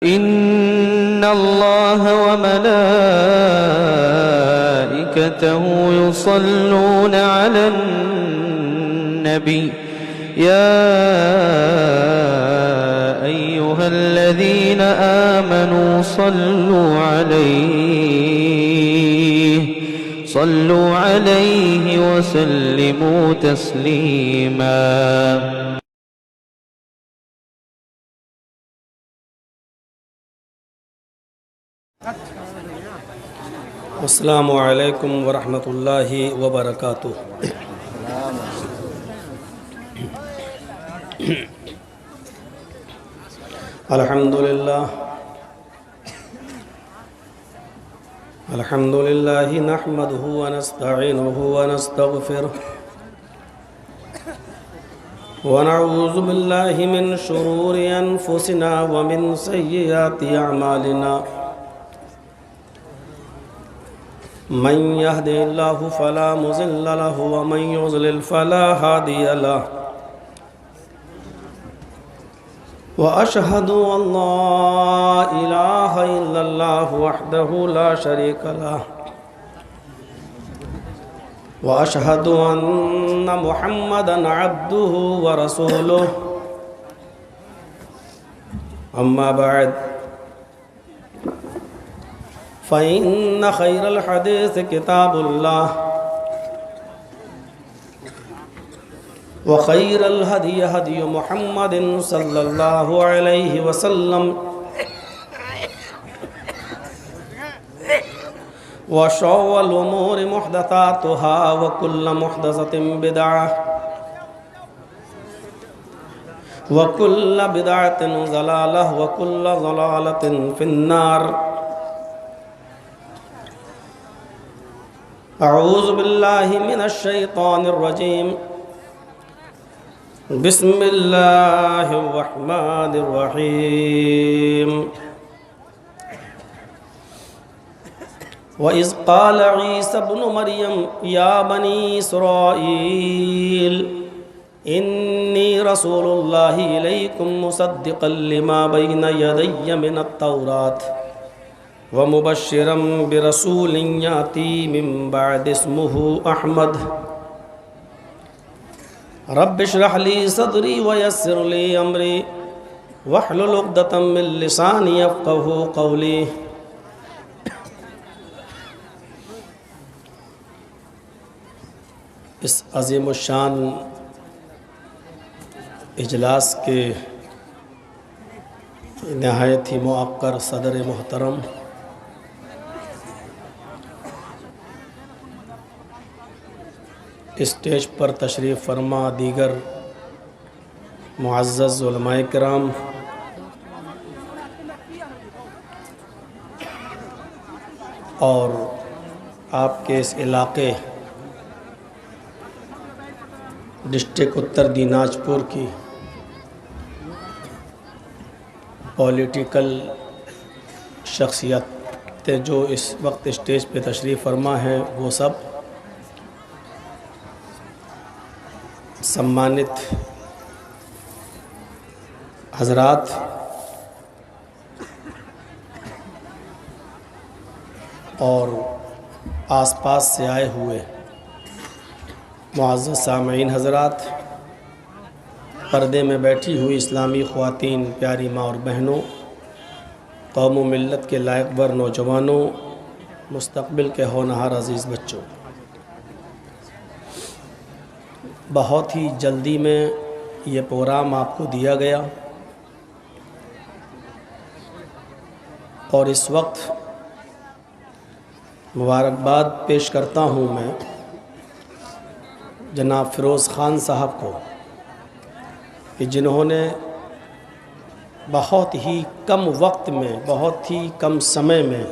إن الله وملائكته يصلون على النبي يا أيها الذين آمنوا صلوا عليه وسلموا تسليما. السلام علیکم ورحمۃ اللہ وبرکاتہ. الحمد للہ نحمده ونستعینه ونستغفره ونعوذ باللہ من شرور انفسنا ومن سیئات اعمالنا من يهد الله فلا مضل له ومن يضلل فلا هادي له وأشهد أن لا إله إلا الله وحده لا شريك له وأشهد أن محمدا عبده ورسوله. أما بعد فإن خير الحديث كتاب الله وخير الهدي هدي محمد صلى الله عليه وسلم وشر الأمور محدثاتها وكل محدثة بدعة وكل بدعة ضلالة وكل ضلالة في النار. اعوذ باللہ من الشیطان الرجیم. بسم اللہ الرحمن الرحیم. وَإِذْ قَالَ عِيسَى ابْنُ مَرْيَمَ يَا بَنِي إِسْرَائِيلَ إِنِّي رَسُولُ اللَّهِ إِلَيْكُمْ مُصَدِّقًا لِمَا بَيْنَ يَدَيَّ مِنَ التَّوْرَاةِ وَمُبَشِّرًا بِرَسُولٍ يَأْتِي مِن بَعْدِهِ اسْمُهُ أَحْمَدُ. رَبِّ اشْرَحْ لِي صَدْرِي وَيَسِّرْ لِي أَمْرِي وَاحْلُلْ عُقْدَةً مِّن لِّسَانِي يَفْقَهُوا قَوْلِي. اس عظیم الشان اجلاس کے نہایت ہی موقر صدر محترم، اسٹیج پر تشریف فرما دیگر معزز علماء کرام، اور آپ کے اس علاقے ڈسٹرکٹ اتر دیناج پور کی پولیٹیکل شخصیتیں جو اس وقت اسٹیج پہ تشریف فرما ہیں، وہ سب سمانت حضرات، اور آس پاس سے آئے ہوئے معزز سامعین حضرات، پردے میں بیٹھی ہوئی اسلامی خواتین، پیاری ماں اور بہنوں، قوم و ملت کے لائق ور نوجوانوں، مستقبل کے ہونہار عزیز بچوں، بہت ہی جلدی میں یہ پروگرام آپ کو دیا گیا، اور اس وقت مبارکباد پیش کرتا ہوں میں جناب فیروز خان صاحب کو، کہ جنہوں نے بہت ہی کم وقت میں، بہت ہی کم سمے میں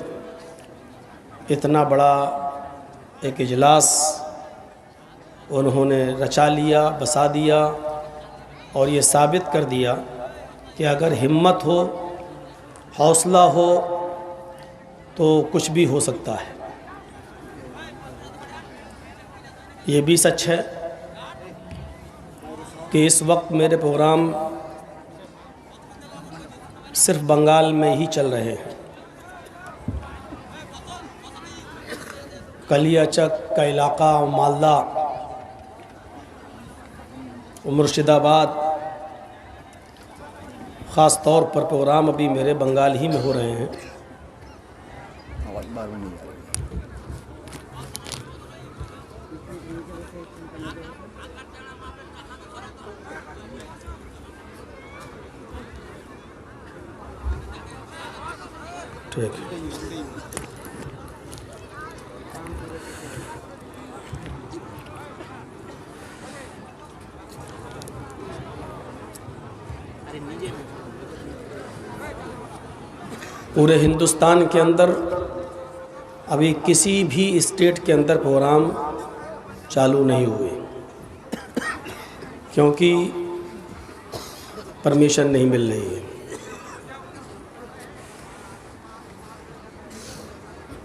اتنا بڑا ایک اجلاس انہوں نے رچا لیا، بسا دیا، اور یہ ثابت کر دیا کہ اگر ہمت ہو، حوصلہ ہو تو کچھ بھی ہو سکتا ہے. یہ بھی سچ ہے کہ اس وقت میرے پروگرام صرف بنگال میں ہی چل رہے ہیں۔ کلیا چک کا علاقہ، مالدہ، مرشد آباد، خاص طور پر پروگرام ابھی میرے بنگال ہی میں ہو رہے ہیں۔ ٹھیک ہے۔ پورے ہندوستان کے اندر ابھی کسی بھی اسٹیٹ کے اندر پروگرام چالو نہیں ہوئے، کیونکہ پرمیشن نہیں مل رہی ہے۔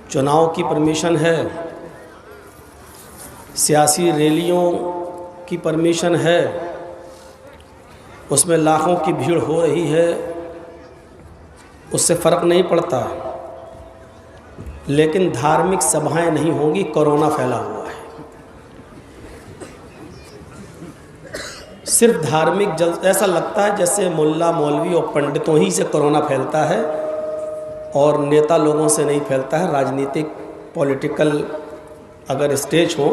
چناؤ کی پرمیشن ہے، سیاسی ریلیوں کی پرمیشن ہے، اس میں لاکھوں کی بھیڑ ہو رہی ہے، اس سے فرق نہیں پڑتا، لیکن دھارمک سبھائیں نہیں ہوں گی، کورونا پھیلا ہوا ہے۔ صرف دھارمک ایسا لگتا ہے جیسے ملا مولوی اور پنڈتوں ہی سے کورونا پھیلتا ہے اور نیتا لوگوں سے نہیں پھیلتا ہے۔ راجنیتک پولیٹیکل اگر اسٹیج ہو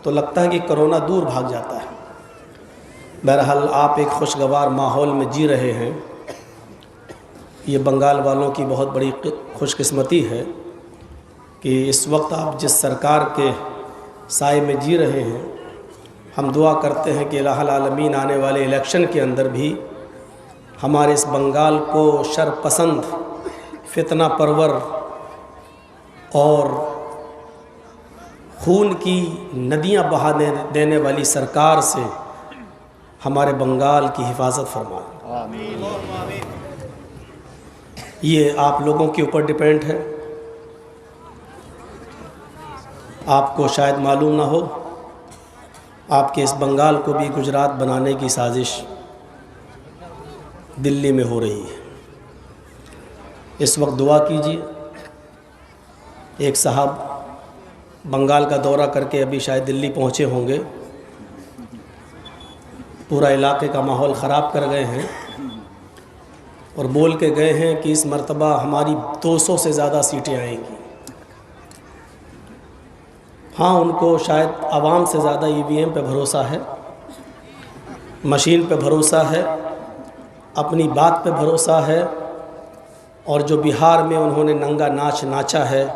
تو لگتا ہے کہ کورونا دور بھاگ جاتا ہے۔ بہرحال آپ ایک خوشگوار ماحول میں جی رہے ہیں، یہ بنگال والوں کی بہت بڑی خوش قسمتی ہے کہ اس وقت آپ جس سرکار کے سائے میں جی رہے ہیں۔ ہم دعا کرتے ہیں کہ الہ العالمین آنے والے الیکشن کے اندر بھی ہمارے اس بنگال کو شر پسند، فتنہ پرور اور خون کی ندیاں بہا دینے والی سرکار سے ہمارے بنگال کی حفاظت فرمائے۔ یہ آپ لوگوں کے اوپر ڈیپینڈ ہے۔ آپ کو شاید معلوم نہ ہو، آپ کے اس بنگال کو بھی گجرات بنانے کی سازش دلی میں ہو رہی ہے۔ اس وقت دعا کیجیے۔ ایک صاحب بنگال کا دورہ کر کے ابھی شاید دلی پہنچے ہوں گے، پورا علاقے کا ماحول خراب کر گئے ہیں اور بول کے گئے ہیں کہ اس مرتبہ ہماری 200 سے زیادہ سیٹیں آئیں گی۔ ہاں، ان کو شاید عوام سے زیادہ EVM پہ بھروسہ ہے، مشین پہ بھروسہ ہے، اپنی بات پہ بھروسہ ہے، اور جو بہار میں انہوں نے ننگا ناچ ناچا ہے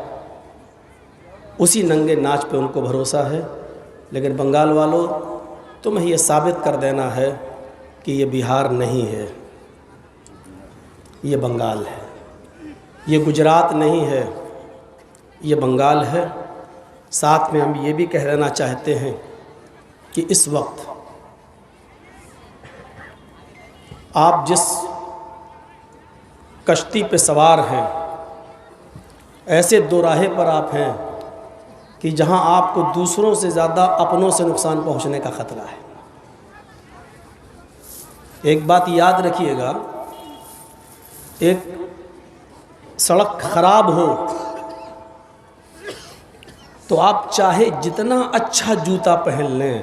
اسی ننگے ناچ پہ ان کو بھروسہ ہے۔ لیکن بنگال والوں، تمہیں یہ ثابت کر دینا ہے کہ یہ بہار نہیں ہے، یہ بنگال ہے، یہ گجرات نہیں ہے، یہ بنگال ہے۔ ساتھ میں ہم یہ بھی کہہ دینا چاہتے ہیں کہ اس وقت آپ جس کشتی پہ سوار ہیں، ایسے دو راہے پر آپ ہیں کہ جہاں آپ کو دوسروں سے زیادہ اپنوں سے نقصان پہنچنے کا خطرہ ہے۔ ایک بات یاد رکھیے گا، ایک سڑک خراب ہو تو آپ چاہے جتنا اچھا جوتا پہن لیں،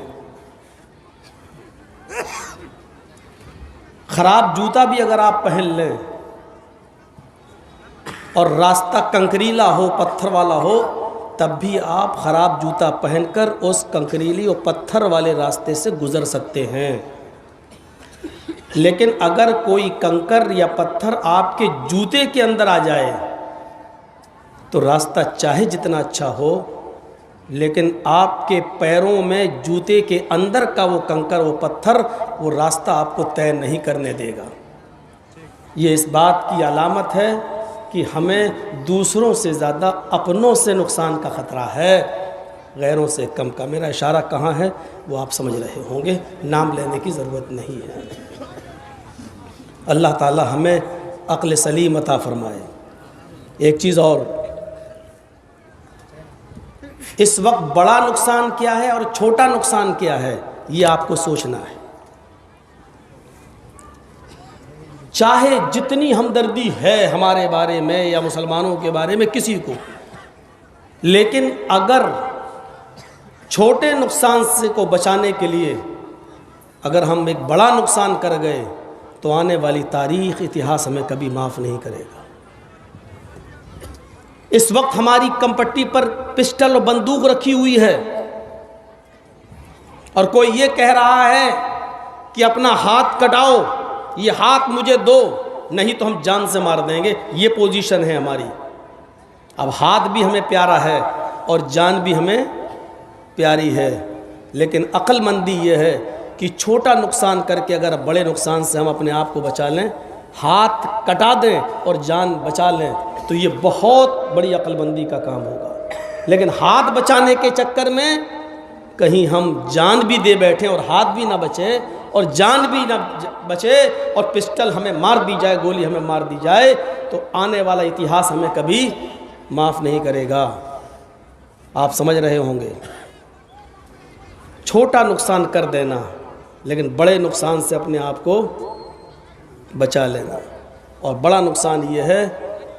خراب جوتا بھی اگر آپ پہن لیں اور راستہ کنکریلا ہو، پتھر والا ہو، تب بھی آپ خراب جوتا پہن کر اس کنکریلی اور پتھر والے راستے سے گزر سکتے ہیں۔ لیکن اگر کوئی کنکر یا پتھر آپ کے جوتے کے اندر آ جائے تو راستہ چاہے جتنا اچھا ہو، لیکن آپ کے پیروں میں جوتے کے اندر کا وہ کنکر، وہ پتھر، وہ راستہ آپ کو طے نہیں کرنے دے گا۔ یہ اس بات کی علامت ہے کہ ہمیں دوسروں سے زیادہ اپنوں سے نقصان کا خطرہ ہے، غیروں سے کم کا۔ میرا اشارہ کہاں ہے وہ آپ سمجھ رہے ہوں گے، نام لینے کی ضرورت نہیں ہے۔ اللہ تعالی ہمیں عقل سلیم عطا فرمائے۔ ایک چیز اور، اس وقت بڑا نقصان کیا ہے اور چھوٹا نقصان کیا ہے، یہ آپ کو سوچنا ہے۔ چاہے جتنی ہمدردی ہے ہمارے بارے میں یا مسلمانوں کے بارے میں کسی کو، لیکن اگر چھوٹے نقصان سے کو بچانے کے لیے اگر ہم ایک بڑا نقصان کر گئے تو آنے والی تاریخ، اتہاس ہمیں کبھی معاف نہیں کرے گا۔ اس وقت ہماری کمپٹی پر پسٹل اور بندوق رکھی ہوئی ہے، اور کوئی یہ کہہ رہا ہے کہ اپنا ہاتھ کٹاؤ، یہ ہاتھ مجھے دو، نہیں تو ہم جان سے مار دیں گے۔ یہ پوزیشن ہے ہماری۔ اب ہاتھ بھی ہمیں پیارا ہے اور جان بھی ہمیں پیاری ہے، لیکن عقل مندی یہ ہے کہ چھوٹا نقصان کر کے اگر بڑے نقصان سے ہم اپنے آپ کو بچا لیں، ہاتھ کٹا دیں اور جان بچا لیں، تو یہ بہت بڑی عقل مندی کا کام ہوگا۔ لیکن ہاتھ بچانے کے چکر میں کہیں ہم جان بھی دے بیٹھیں اور ہاتھ بھی نہ بچے اور جان بھی نہ بچے اور پسٹل ہمیں مار دی جائے، گولی ہمیں مار دی جائے، تو آنے والا اتہاس ہمیں کبھی معاف نہیں کرے گا۔ آپ سمجھ رہے ہوں گے، چھوٹا نقصان کر دینا لیکن بڑے نقصان سے اپنے آپ کو بچا لینا۔ اور بڑا نقصان یہ ہے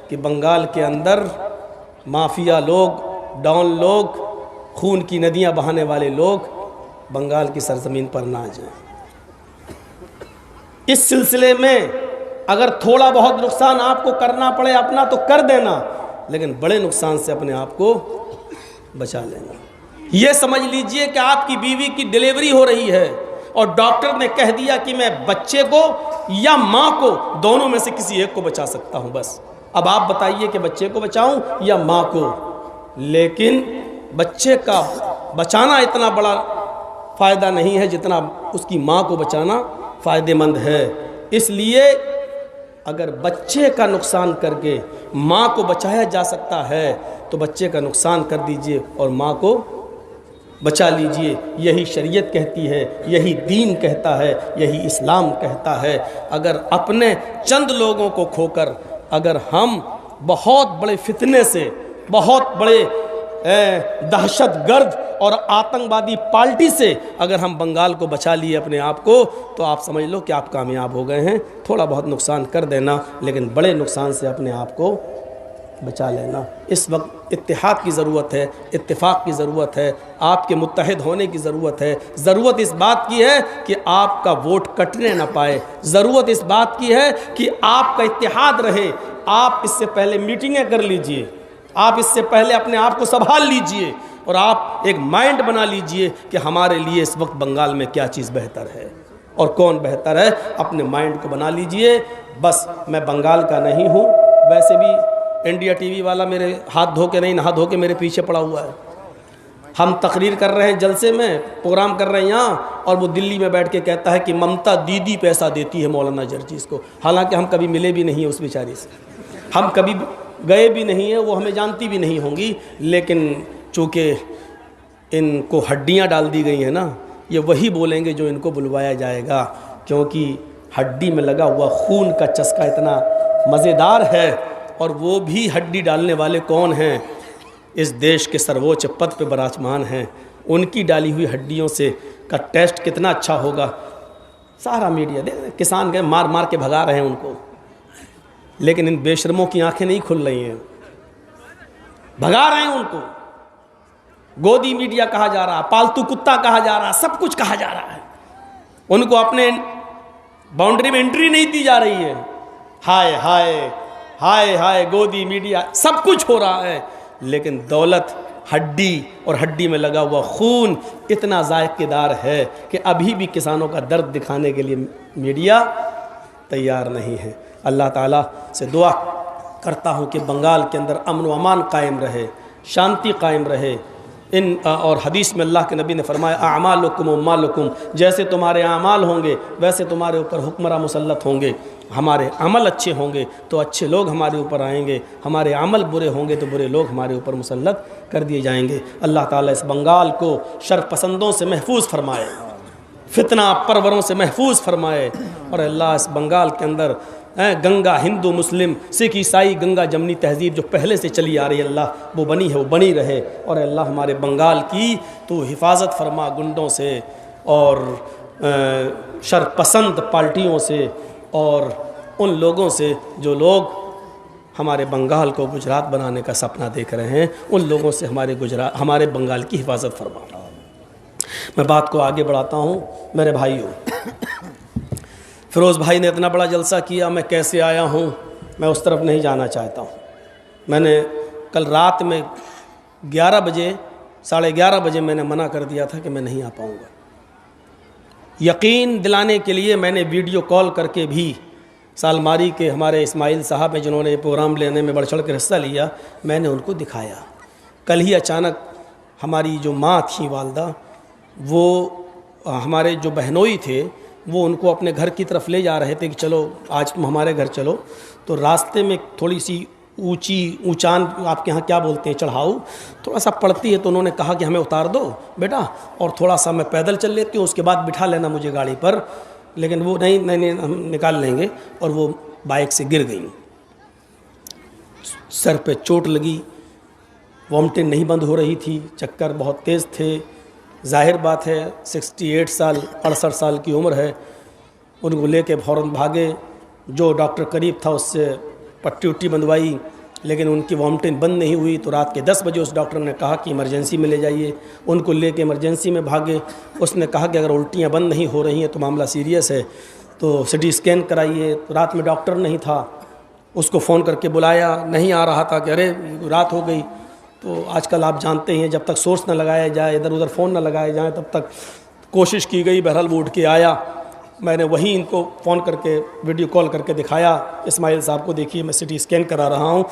کہ بنگال کے اندر مافیا لوگ، ڈان لوگ، خون کی ندیاں بہانے والے لوگ بنگال کی سرزمین پر نہ آ جائیں۔ اس سلسلے میں اگر تھوڑا بہت نقصان آپ کو کرنا پڑے اپنا تو کر دینا، لیکن بڑے نقصان سے اپنے آپ کو بچا لینا۔ یہ سمجھ لیجئے کہ آپ کی بیوی کی ڈیلیوری ہو رہی ہے اور ڈاکٹر نے کہہ دیا کہ میں بچے کو یا ماں کو، دونوں میں سے کسی ایک کو بچا سکتا ہوں، بس اب آپ بتائیے کہ بچے کو بچاؤں یا ماں کو۔ لیکن بچے کا بچانا اتنا بڑا فائدہ نہیں ہے جتنا اس کی ماں کو بچانا فائدہ مند ہے۔ اس لیے اگر بچے کا نقصان کر کے ماں کو بچایا جا سکتا ہے تو بچے کا نقصان کر دیجئے اور ماں کو بچا لیجئے۔ یہی شریعت کہتی ہے، یہی دین کہتا ہے، یہی اسلام کہتا ہے۔ اگر اپنے چند لوگوں کو کھو کر اگر ہم بہت بڑے فتنے سے، بہت بڑے دہشت گرد اور آتنکوادی پارٹی سے اگر ہم بنگال کو بچا لیے اپنے آپ کو، تو آپ سمجھ لو کہ آپ کامیاب ہو گئے ہیں۔ تھوڑا بہت نقصان کر دینا لیکن بڑے نقصان سے اپنے آپ کو بچا لینا۔ اس وقت اتحاد کی ضرورت ہے، اتفاق کی ضرورت ہے، آپ کے متحد ہونے کی ضرورت ہے۔ ضرورت اس بات کی ہے کہ آپ کا ووٹ کٹنے نہ پائے، ضرورت اس بات کی ہے کہ آپ کا اتحاد رہے۔ آپ اس سے پہلے میٹنگیں کر لیجئے، آپ اس سے پہلے اپنے آپ کو سنبھال لیجئے اور آپ ایک مائنڈ بنا لیجئے کہ ہمارے لیے اس وقت بنگال میں کیا چیز بہتر ہے اور کون بہتر ہے۔ اپنے مائنڈ کو بنا لیجئے۔ بس میں بنگال کا نہیں ہوں، ویسے بھی انڈیا ٹی وی والا میرے ہاتھ دھو کے نہیں، نہا دھو کے میرے پیچھے پڑا ہوا ہے۔ ہم تقریر کر رہے ہیں، جلسے میں پروگرام کر رہے ہیں یہاں، اور وہ دلی میں بیٹھ کے کہتا ہے کہ ممتا دیدی پیسہ دیتی ہے مولانا جرجیز کو۔ حالانکہ ہم کبھی ملے بھی نہیں ہیں اس بیچاری سے، ہم کبھی گئے بھی نہیں ہیں، وہ ہمیں جانتی بھی نہیں ہوں گی، لیکن چونکہ ان کو ہڈیاں ڈال دی گئی ہیں نا، یہ وہی بولیں گے جو ان کو بلوایا جائے گا، کیونکہ ہڈی میں لگا ہوا خون کا چسکا اتنا مزیدار ہے۔ اور وہ بھی ہڈی ڈالنے والے کون ہیں؟ اس دیش کے سرووچ پد پہ براجمان ہیں، ان کی ڈالی ہوئی ہڈیوں سے کا ٹیسٹ کتنا اچھا ہوگا۔ سارا میڈیا دیکھ، کسان گئے مار مار کے بھگا رہے ہیں ان کو، لیکن ان بے شرموں کی آنکھیں نہیں کھل رہی ہیں، بھگا رہے ہیں ان کو۔ گودی میڈیا کہا جا رہا، پالتو کتا کہا جا رہا، سب کچھ کہا جا رہا ہے، ان کو اپنے باؤنڈری میں انٹری نہیں دی جا رہی ہے۔ ہائے ہائے ہائے ہائے، گودی میڈیا سب کچھ ہو رہا ہے، لیکن دولت، ہڈی اور ہڈی میں لگا ہوا خون اتنا ذائقے دار ہے کہ ابھی بھی کسانوں کا درد دکھانے کے لیے میڈیا تیار نہیں ہے۔ اللہ تعالیٰ سے دعا کرتا ہوں کہ بنگال کے اندر امن و امان قائم رہے، شانتی قائم رہے۔ اور حدیث میں اللہ کے نبی نے فرمایا اعمالکم و مالکم، جیسے تمہارے اعمال ہوں گے ویسے تمہارے اوپر حکمراں مسلط ہوں گے۔ ہمارے عمل اچھے ہوں گے تو اچھے لوگ ہمارے اوپر آئیں گے، ہمارے عمل برے ہوں گے تو برے لوگ ہمارے اوپر مسلط کر دیے جائیں گے۔ اللہ تعالیٰ اس بنگال کو شر پسندوں سے محفوظ فرمائے، فتنہ پروروں سے محفوظ فرمائے، اور اللہ اس بنگال کے اندر گنگا، ہندو مسلم سکھ عیسائی گنگا جمنی تہذیب جو پہلے سے چلی آ رہی ہے اللہ وہ بنی ہے، وہ بنی رہے، اور اللہ ہمارے بنگال کی تو حفاظت فرما گنڈوں سے اور شر پسند پارٹیوں سے اور ان لوگوں سے جو لوگ ہمارے بنگال کو گجرات بنانے کا سپنا دیکھ رہے ہیں، ان لوگوں سے ہمارے بنگال کی حفاظت فرما۔ میں بات کو آگے بڑھاتا ہوں۔ میرے بھائیوں، فیروز بھائی نے اتنا بڑا جلسہ کیا، میں کیسے آیا ہوں میں اس طرف نہیں جانا چاہتا ہوں۔ میں نے کل رات میں 11 بجے 11:30 بجے میں نے منع کر دیا تھا کہ میں نہیں آ پاؤں گا۔ یقین دلانے کے لیے میں نے ویڈیو کال کر کے بھی سالماری کے ہمارے اسماعیل صاحب ہیں جنہوں نے یہ پروگرام لینے میں بڑھ چڑھ کر حصہ لیا، میں نے ان کو دکھایا۔ کل ہی اچانک ہماری جو ماں تھیں والدہ، وہ ہمارے جو بہنوئی تھے وہ ان کو اپنے گھر کی طرف لے جا رہے تھے کہ چلو آج تم ہمارے گھر چلو، تو راستے میں تھوڑی سی اونچان آپ کے ہاں کیا بولتے ہیں، چڑھاؤ تھوڑا سا پڑتی ہے، تو انہوں نے کہا کہ ہمیں اتار دو بیٹا اور تھوڑا سا میں پیدل چل لیتی ہوں، اس کے بعد بٹھا لینا مجھے گاڑی پر۔ لیکن وہ نہیں ہم نکال لیں گے، اور وہ بائک سے گر گئیں، سر پہ چوٹ لگی، وامٹنگ نہیں بند ہو رہی تھی، چکر بہت تیز تھے۔ ظاہر بات ہے 68 سال 68 سال کی عمر ہے، ان کو لے کے فوراً بھاگے، جو ڈاکٹر قریب تھا اس سے پٹی وٹی بندوائی، لیکن ان کی وامٹنگ بند نہیں ہوئی، تو رات کے 10 بجے اس ڈاکٹر نے کہا کہ ایمرجنسی میں لے جائیے۔ ان کو لے کے ایمرجنسی میں بھاگے، اس نے کہا کہ اگر الٹیاں بند نہیں ہو رہی ہیں تو معاملہ سیریس ہے، تو سی ٹی اسکین کرائیے۔ تو رات میں ڈاکٹر نہیں تھا، اس کو فون کر کے بلایا، نہیں آ رہا تھا کہ ارے رات ہو گئی۔ تو آج کل آپ جانتے ہیں جب تک سورس نہ لگایا جائے، ادھر ادھر فون نہ لگائے جائیں، تب تک کوشش کی گئی، بہرحال وہ اٹھ کے آیا۔ میں نے وہیں ان کو فون کر کے ویڈیو کال کر کے دکھایا، اسماعیل صاحب کو دیکھیے میں سی ٹی اسکین کرا رہا ہوں،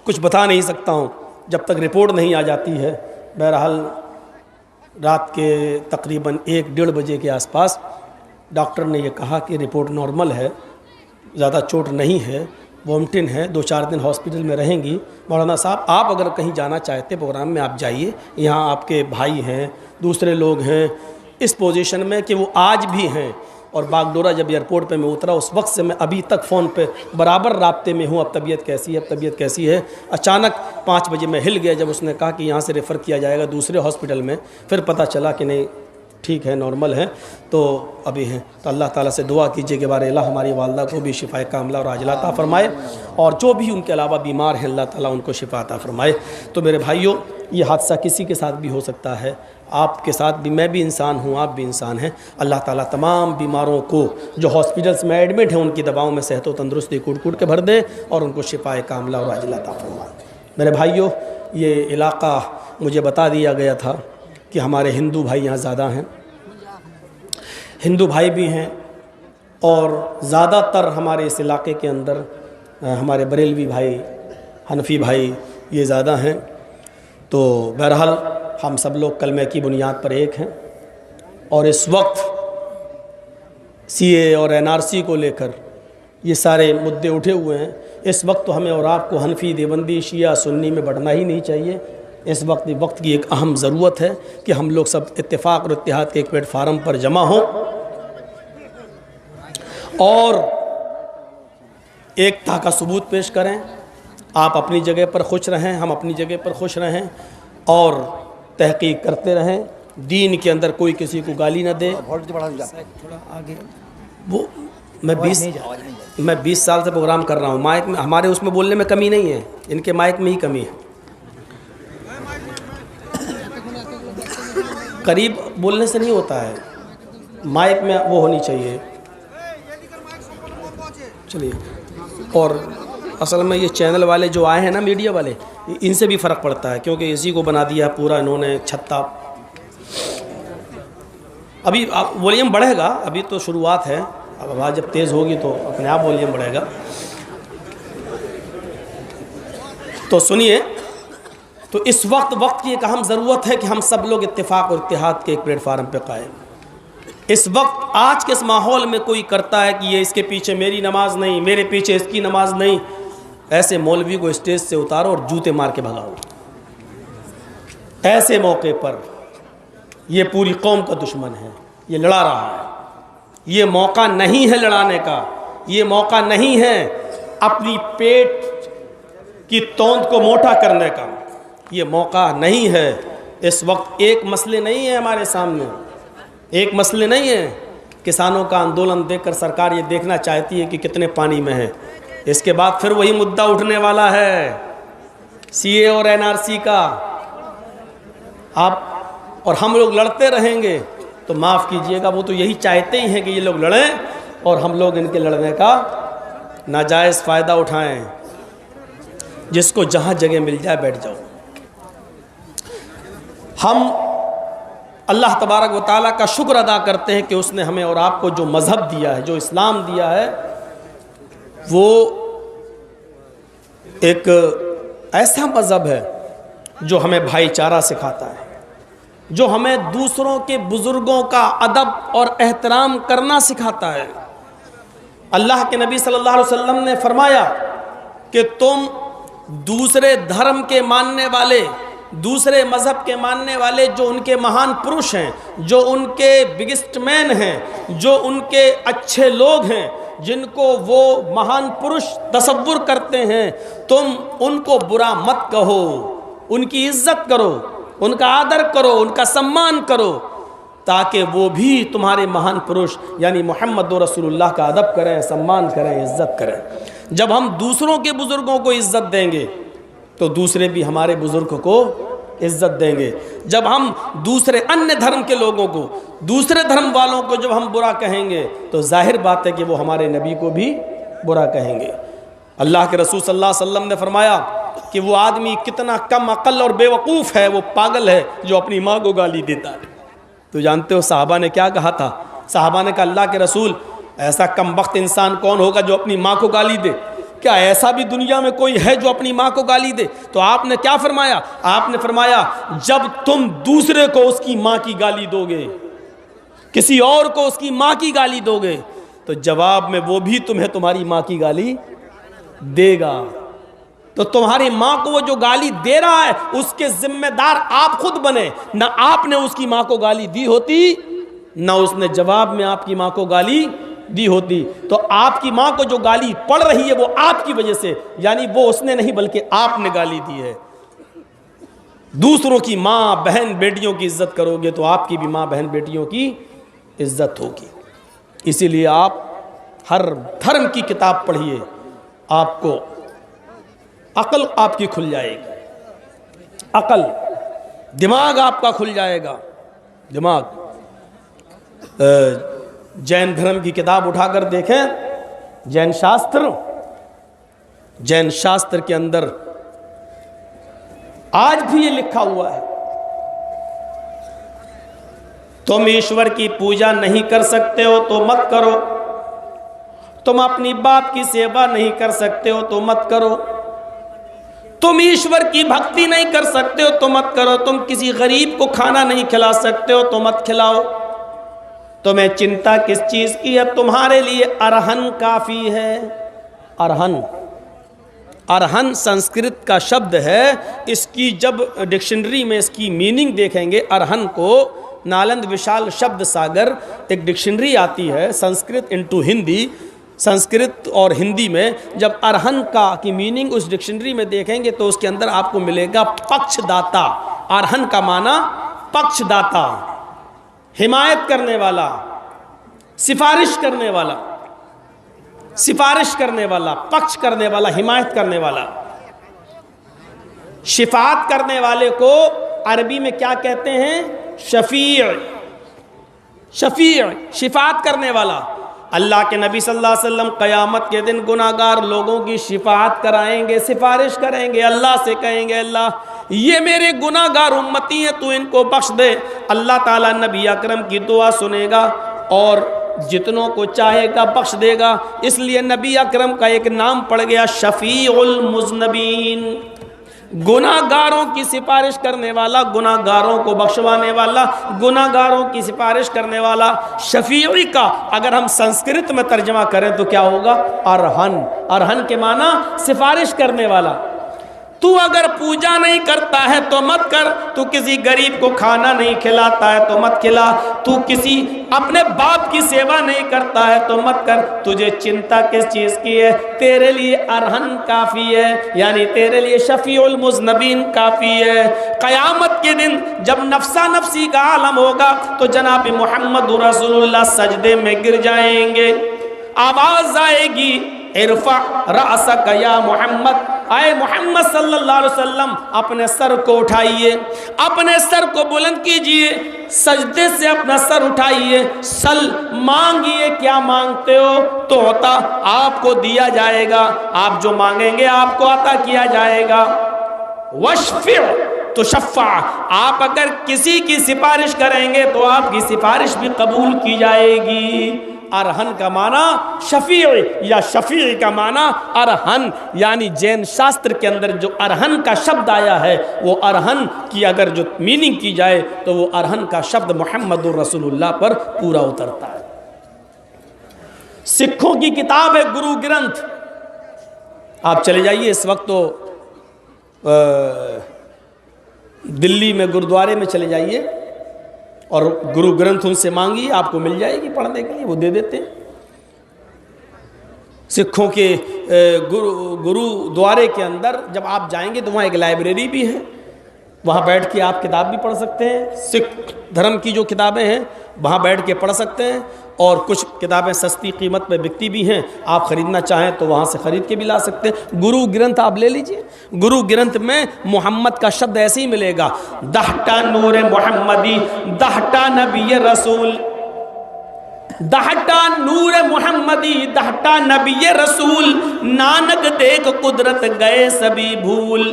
کچھ بتا نہیں سکتا ہوں جب تک رپورٹ نہیں آ جاتی ہے۔ بہرحال رات کے تقریباً 1-1:30 بجے کے آس پاس ڈاکٹر نے یہ کہا کہ رپورٹ نارمل ہے، زیادہ چوٹ نہیں ہے، وامٹن ہے، 2-4 دن ہاسپٹل میں رہیں گی۔ مولانا صاحب آپ اگر کہیں جانا چاہتے پروگرام میں آپ جائیے، یہاں آپ کے بھائی ہیں، دوسرے لوگ ہیں اس پوزیشن میں کہ وہ آج بھی ہیں۔ اور باگڈورہ جب ایئرپورٹ پہ میں اترا اس وقت سے میں ابھی تک فون پہ برابر رابطے میں ہوں، اب طبیعت کیسی ہے، اب طبیعت کیسی ہے۔ اچانک 5 بجے میں ہل گیا جب اس نے کہا کہ یہاں سے ریفر کیا جائے گا دوسرے ہاسپٹل میں، پھر پتہ چلا کہ نہیں ٹھیک ہے، نارمل ہے، تو ابھی ہیں۔ تو اللہ تعالیٰ سے دعا کیجئے کہ بارے اللہ ہماری والدہ کو بھی شفا کاملہ اور عاجلہ عطا فرمائے، اور جو بھی ان کے علاوہ بیمار ہیں اللہ تعالیٰ ان کو شفا عطا فرمائے۔ تو میرے بھائیوں، یہ حادثہ کسی کے ساتھ بھی ہو سکتا ہے، آپ کے ساتھ بھی، میں بھی انسان ہوں، آپ بھی انسان ہیں۔ اللہ تعالیٰ تمام بیماروں کو جو ہاسپٹلس میں ایڈمٹ ہیں ان کی دواؤں میں صحت و تندرستی کوٹ کوٹ کے بھر دے اور ان کو شفا کاملہ اور عاجلہ عطا فرمائے۔ میرے بھائیوں، یہ علاقہ مجھے بتا دیا گیا تھا کہ ہمارے ہندو بھائی یہاں زیادہ ہیں، ہندو بھائی بھی ہیں، اور زیادہ تر ہمارے اس علاقے کے اندر ہمارے بریلوی بھائی، حنفی بھائی یہ زیادہ ہیں۔ تو بہرحال ہم سب لوگ کلمہ کی بنیاد پر ایک ہیں، اور اس وقت CAA اور NRC کو لے کر یہ سارے مدعے اٹھے ہوئے ہیں۔ اس وقت تو ہمیں اور آپ کو حنفی، دیوبندی، شیعہ، سنی میں بٹنا ہی نہیں چاہیے۔ اس وقت کی ایک اہم ضرورت ہے کہ ہم لوگ سب اتفاق اور اتحاد کے ایک پلیٹ فارم پر جمع ہوں اور ایکتا کا ثبوت پیش کریں۔ آپ اپنی جگہ پر خوش رہیں، ہم اپنی جگہ پر خوش رہیں، اور تحقیق کرتے رہیں۔ دین کے اندر کوئی کسی کو گالی نہ دے۔ تھوڑا آگے وہ میں 20 سال سے پروگرام کر رہا ہوں، مائک میں ہمارے اس میں بولنے میں کمی نہیں ہے، ان کے مائک میں ہی کمی ہے۔ قریب بولنے سے نہیں ہوتا ہے، مائک میں وہ ہونی چاہیے۔ چلیے، اور اصل میں یہ چینل والے جو آئے ہیں نا، میڈیا والے، ان سے بھی فرق پڑتا ہے، کیونکہ اسی کو بنا دیا پورا انہوں نے چھتا۔ ابھی والیوم بڑھے گا، ابھی تو شروعات ہے، اب آواز جب تیز ہوگی تو اپنے آپ والیوم بڑھے گا۔ تو سنیے، تو اس وقت کی ایک اہم ضرورت ہے کہ ہم سب لوگ اتفاق اور اتحاد کے ایک پلیٹ فارم پہ قائم۔ اس وقت آج کے اس ماحول میں کوئی کرتا ہے کہ یہ اس کے پیچھے میری نماز نہیں، میرے پیچھے اس کی نماز نہیں، ایسے مولوی کو اسٹیج سے اتارو اور جوتے مار کے بھگاؤ۔ ایسے موقع پر یہ پوری قوم کا دشمن ہے، یہ لڑا رہا ہے، یہ موقع نہیں ہے لڑانے کا، یہ موقع نہیں ہے اپنی پیٹ کی توند کو موٹا کرنے کا، یہ موقع نہیں ہے۔ اس وقت ایک مسئلے نہیں ہے ہمارے سامنے، ایک مسئلے نہیں ہے، کسانوں کا آندولن دیکھ کر سرکار یہ دیکھنا چاہتی ہے کہ کتنے پانی میں ہیں. اس کے بعد پھر وہی مدعا اٹھنے والا ہے سی اے اور NRC کا. آپ اور ہم لوگ لڑتے رہیں گے تو معاف کیجئے گا، وہ تو یہی چاہتے ہی ہیں کہ یہ لوگ لڑیں اور ہم لوگ ان کے لڑنے کا ناجائز فائدہ اٹھائیں. جس کو جہاں جگہ مل جائے بیٹھ جاؤ. ہم اللہ تبارک و تعالیٰ کا شکر ادا کرتے ہیں کہ اس نے ہمیں اور آپ کو جو مذہب دیا ہے، جو اسلام دیا ہے، وہ ایک ایسا مذہب ہے جو ہمیں بھائی چارہ سکھاتا ہے، جو ہمیں دوسروں کے بزرگوں کا ادب اور احترام کرنا سکھاتا ہے. اللہ کے نبی صلی اللہ علیہ وسلم نے فرمایا کہ تم دوسرے دھرم کے ماننے والے، دوسرے مذہب کے ماننے والے، جو ان کے مہان پروش ہیں، جو ان کے بگسٹ مین ہیں، جو ان کے اچھے لوگ ہیں، جن کو وہ مہان پروش تصور کرتے ہیں، تم ان کو برا مت کہو، ان کی عزت کرو، ان کا آدر کرو، ان کا سمان کرو، تاکہ وہ بھی تمہارے مہان پروش یعنی محمد رسول اللہ کا ادب کریں، سمان کریں، عزت کریں. جب ہم دوسروں کے بزرگوں کو عزت دیں گے تو دوسرے بھی ہمارے بزرگ کو عزت دیں گے. جب ہم دوسرے انیہ دھرم کے لوگوں کو، دوسرے دھرم والوں کو جب ہم برا کہیں گے تو ظاہر بات ہے کہ وہ ہمارے نبی کو بھی برا کہیں گے. اللہ کے رسول صلی اللہ علیہ وسلم نے فرمایا کہ وہ آدمی کتنا کم عقل اور بے وقوف ہے، وہ پاگل ہے جو اپنی ماں کو گالی دیتا ہے. تو جانتے ہو صحابہ نے کیا کہا تھا؟ صحابہ نے کہا اللہ کے رسول ایسا کم بخت انسان کون ہوگا جو اپنی ماں کو گالی دے؟ کیا ایسا بھی دنیا میں کوئی ہے جو اپنی ماں کو گالی دے؟ تو آپ نے کیا فرمایا؟ آپ نے فرمایا جب تم دوسرے کو اس کی ماں کی گالی دو گے، کسی اور کو اس کی ماں کی گالی دو گے، تو جواب میں وہ بھی تمہیں تمہاری ماں کی گالی دے گا. تو تمہاری ماں کو وہ جو گالی دے رہا ہے اس کے ذمہ دار آپ خود بنے. نہ آپ نے اس کی ماں کو گالی دی ہوتی، نہ اس نے جواب میں آپ کی ماں کو گالی دی ہوتی. تو آپ کی ماں کو جو گالی پڑ رہی ہے وہ آپ کی وجہ سے، یعنی وہ اس نے نہیں بلکہ آپ نے گالی دی ہے. دوسروں کی ماں بہن بیٹیوں کی عزت کرو گے تو آپ کی بھی ماں بہن بیٹیوں کی عزت ہوگی. اسی لیے آپ ہر دھرم کی کتاب پڑھیے، آپ کو عقل آپ کی کھل جائے گی، عقل، دماغ آپ کا کھل جائے گا. دماغ. جین دھرم کی کتاب اٹھا کر دیکھیں، جین شاستر کے اندر آج بھی یہ لکھا ہوا ہے تم ایشور کی پوجا نہیں کر سکتے ہو تو مت کرو، تم اپنی باپ کی سیوا نہیں کر سکتے ہو تو مت کرو، تم ایشور کی بھکتی نہیں کر سکتے ہو تو مت کرو، تم کسی غریب کو کھانا نہیں کھلا سکتے ہو تو مت کھلاؤ، تمہیں چنتا کس چیز کی ہے، تمہارے لیے ارہن کافی ہے. ارہن سنسکرت کا شبد ہے. اس کی جب ڈکشنری میں اس کی میننگ دیکھیں گے، ارہن کو نالند وشال شبد ساگر ایک ڈکشنری آتی ہے سنسکرت انٹو ہندی. سنسکرت اور ہندی میں جب ارہن کا کی میننگ اس ڈکشنری میں دیکھیں گے تو اس کے اندر آپ کو ملے گا پکش داتا. ارہن کا معنی پکش داتا، حمایت کرنے والا، سفارش کرنے والا، سفارش کرنے والا، پکش کرنے والا، حمایت کرنے والا. شفاعت کرنے والے کو عربی میں کیا کہتے ہیں؟ شفیع. شفیع شفاعت کرنے والا. اللہ کے نبی صلی اللہ علیہ وسلم قیامت کے دن گناہگار لوگوں کی شفاعت کرائیں گے، سفارش کریں گے، اللہ سے کہیں گے اللہ یہ میرے گناہگار امتی ہیں تو ان کو بخش دے. اللہ تعالیٰ نبی اکرم کی دعا سنے گا اور جتنوں کو چاہے گا بخش دے گا. اس لیے نبی اکرم کا ایک نام پڑ گیا شفیع المذنبین، گناہگاروں کی سفارش کرنے والا، گناہگاروں کو بخشوانے والا، گناہگاروں کی سفارش کرنے والا. شفیعی کا اگر ہم سنسکرت میں ترجمہ کریں تو کیا ہوگا؟ ارہن. ارہن کے معنی سفارش کرنے والا. تو اگر پوجا نہیں کرتا ہے تو مت کر، تو کسی غریب کو کھانا نہیں کھلاتا ہے تو مت کھلا، تو کسی اپنے باپ کی سیوا نہیں کرتا ہے تو مت کر، تجھے چنتا کس چیز کی ہے؟ تیرے لیے ارہن کافی ہے، یعنی تیرے لیے شفیع المذنبین کافی ہے۔ قیامت کے دن جب نفسا نفسی کا عالم ہوگا تو جناب محمد رسول اللہ سجدے میں گر جائیں گے، آواز آئے گی ارفع رأسک یا محمد، اے محمد صلی اللہ علیہ وسلم اپنے سر کو اٹھائیے، اپنے سر کو بلند کیجئے، سجدے سے اپنا سر اٹھائیے، سل مانگیے، کیا مانگتے ہو تو عطا آپ کو دیا جائے گا، آپ جو مانگیں گے آپ کو عطا کیا جائے گا۔ وشفع تو شفع، آپ اگر کسی کی سفارش کریں گے تو آپ کی سفارش بھی قبول کی جائے گی۔ ارہن کا معنی شفیع یا شفیع کا معنی ارہن، یعنی جین شاستر کے اندر جو ارہن کا شبد آیا ہے وہ ارہن کی اگر جو میننگ کی جائے تو وہ ارہن کا شبد محمد رسول اللہ پر پورا اترتا ہے۔ سکھوں کی کتاب ہے گرو گرنتھ، آپ چلے جائیے اس وقت تو دلی میں گردوارے میں چلے جائیے اور گرو گرنتھ ان سے مانگی، آپ کو مل جائے گی پڑھنے کے لیے، وہ دے دیتے ہیں۔ سکھوں کے گرودوارے کے اندر جب آپ جائیں گے تو وہاں ایک لائبریری بھی ہے، وہاں بیٹھ کے آپ کتاب بھی پڑھ سکتے ہیں، سکھ دھرم کی جو کتابیں ہیں وہاں بیٹھ کے پڑھ سکتے ہیں، اور کچھ کتابیں سستی قیمت پہ بکتی بھی ہیں، آپ خریدنا چاہیں تو وہاں سے خرید کے بھی لا سکتے ہیں۔ گرو گرنتھ آپ لے لیجئے، گرو گرنتھ میں محمد کا شبد ایسے ہی ملے گا، دہٹا نور محمدی، دہٹا نبی رسول، دہٹا نور محمدی، دہٹا نبی رسول، نانک دیکھ قدرت گئے سبھی بھول۔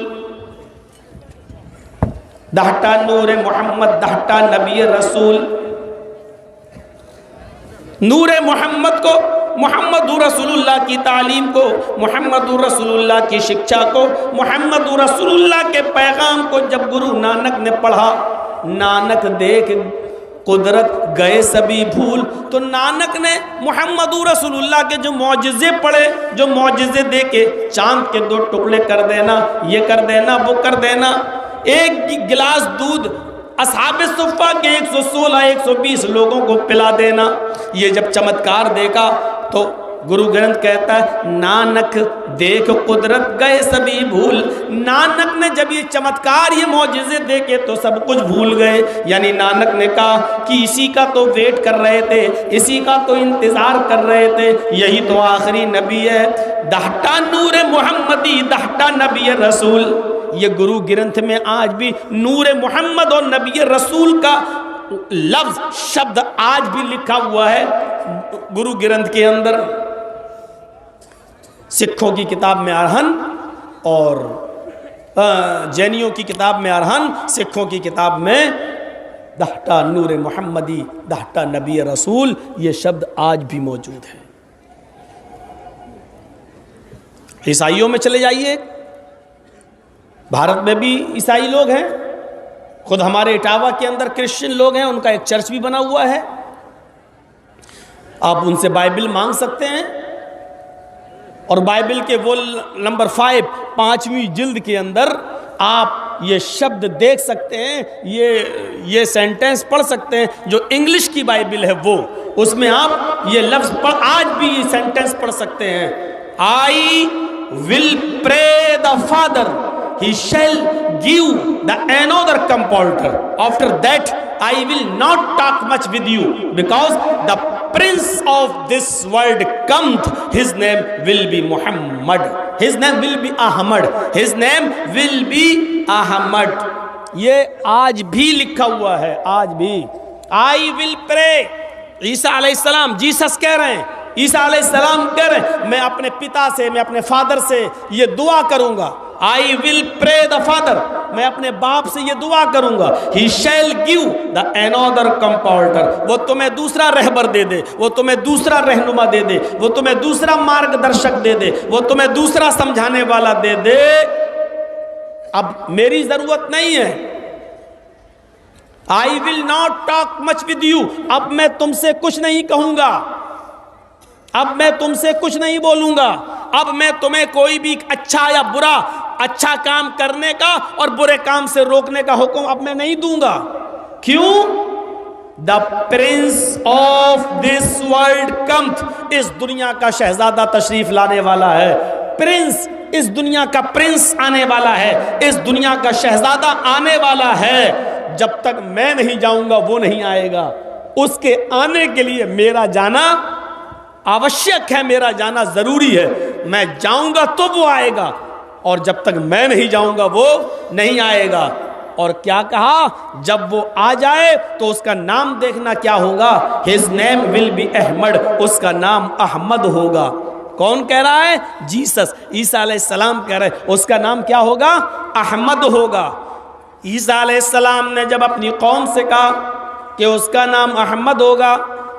دہٹا نور محمد، دہٹا نبی رسول، نور محمد کو، محمد رسول اللہ کی تعلیم کو، محمد رسول اللہ کی شکشا کو، محمد رسول اللہ کے پیغام کو جب گرو نانک نے پڑھا، نانک دیکھ قدرت گئے سبھی بھول، تو نانک نے محمد رسول اللہ کے جو معجزے پڑھے، جو معجزے دے کے چاند کے 2 ٹکڑے کر دینا، یہ کر دینا، وہ کر دینا، ایک گلاس دودھ اصحاب صفہ کے 116-120 لوگوں کو پلا دینا، یہ جب چمتکار دیکھا تو گرو گرنتھ کہتا ہے نانک دیکھ قدرت گئے سبھی بھول۔ نانک نے جب یہ چمتکار، یہ معجزے دیکھے تو سب کچھ بھول گئے، یعنی نانک نے کہا کہ اسی کا تو ویٹ کر رہے تھے، اسی کا تو انتظار کر رہے تھے، یہی تو آخری نبی ہے۔ دہٹا نور محمدی، دہٹا نبی رسول، یہ گرو گرنتھ میں آج بھی نور محمد اور نبی رسول کا لفظ شبد آج بھی لکھا ہوا ہے گرو گرنتھ کے اندر۔ سکھوں کی کتاب میں ارہن اور جینیوں کی کتاب میں ارہن، سکھوں کی کتاب میں دہٹا نور محمدی، دہٹا نبی رسول، یہ شبد آج بھی موجود ہے۔ عیسائیوں میں چلے جائیے، بھارت میں بھی عیسائی لوگ ہیں، خود ہمارے اٹاوا کے اندر کرسچن لوگ ہیں، ان کا ایک چرچ بھی بنا ہوا ہے، آپ ان سے بائبل مانگ سکتے ہیں، اور بائبل کے وہ نمبر 5 5ویں جلد کے اندر آپ یہ شبد دیکھ سکتے ہیں، یہ سینٹنس پڑھ سکتے ہیں، جو انگلش کی بائبل ہے وہ، اس میں آپ یہ لفظ آج بھی یہ سینٹنس پڑھ سکتے ہیں، I will pray the Father, he shall give the another comforter. After that, I will not talk much with you, because the prince of this world cometh. His name will be Muhammad. His name will be Ahmad. His name will be Ahmad. یہ آج بھی لکھا ہوا ہے، آج بھی I will pray. عیسیٰ علیہ السلام، جیسس کہہ رہے ہیں، عیسیٰ علیہ السلام کہہ رہے ہیں میں اپنے پتا سے، میں اپنے فادر سے یہ دعا کروں گا، I will pray the Father، میں اپنے باپ سے یہ دعا کروں گا، He shall give the another comforter، وہ تمہیں دوسرا رہبر دے دے، وہ تمہیں دوسرا رہنما دے دے، وہ تمہیں دوسرا مارگ درشک دے دے، وہ تمہیں دوسرا سمجھانے والا دے دے۔ اب میری ضرورت نہیں ہے، I will not talk much with you، اب میں تم سے کچھ نہیں کہوں گا، اب میں تم سے کچھ نہیں بولوں گا، اب میں تمہیں کوئی بھی اچھا یا برا اچھا کام کرنے کا اور برے کام سے روکنے کا حکم اب میں نہیں دوں گا. کیوں؟ دا پرنس آف دس ورلڈ کمت، اس دنیا کا شہزادہ تشریف لانے والا ہے. پرنس، اس دنیا کا پرنس آنے والا ہے، اس دنیا کا شہزادہ آنے والا ہے. جب تک میں نہیں جاؤں گا وہ نہیں آئے گا. اس کے آنے کے لیے میرا جانا آوشک ہے، میرا جانا ضروری ہے. میں جاؤں گا تو وہ آئے گا، اور جب تک میں نہیں جاؤں گا وہ نہیں آئے گا. اور کیا کہا؟ جب وہ آ جائے تو اس کا نام دیکھنا کیا ہوگا؟ his name will be Ahmad, اس کا نام احمد ہوگا. کون کہہ رہا ہے؟ جیسس، عیسیٰ علیہ السلام کہہ رہے ہیں اس کا نام کیا ہوگا؟ احمد ہوگا. عیسیٰ علیہ السلام نے جب اپنی قوم سے کہا کہ اس کا نام احمد ہوگا،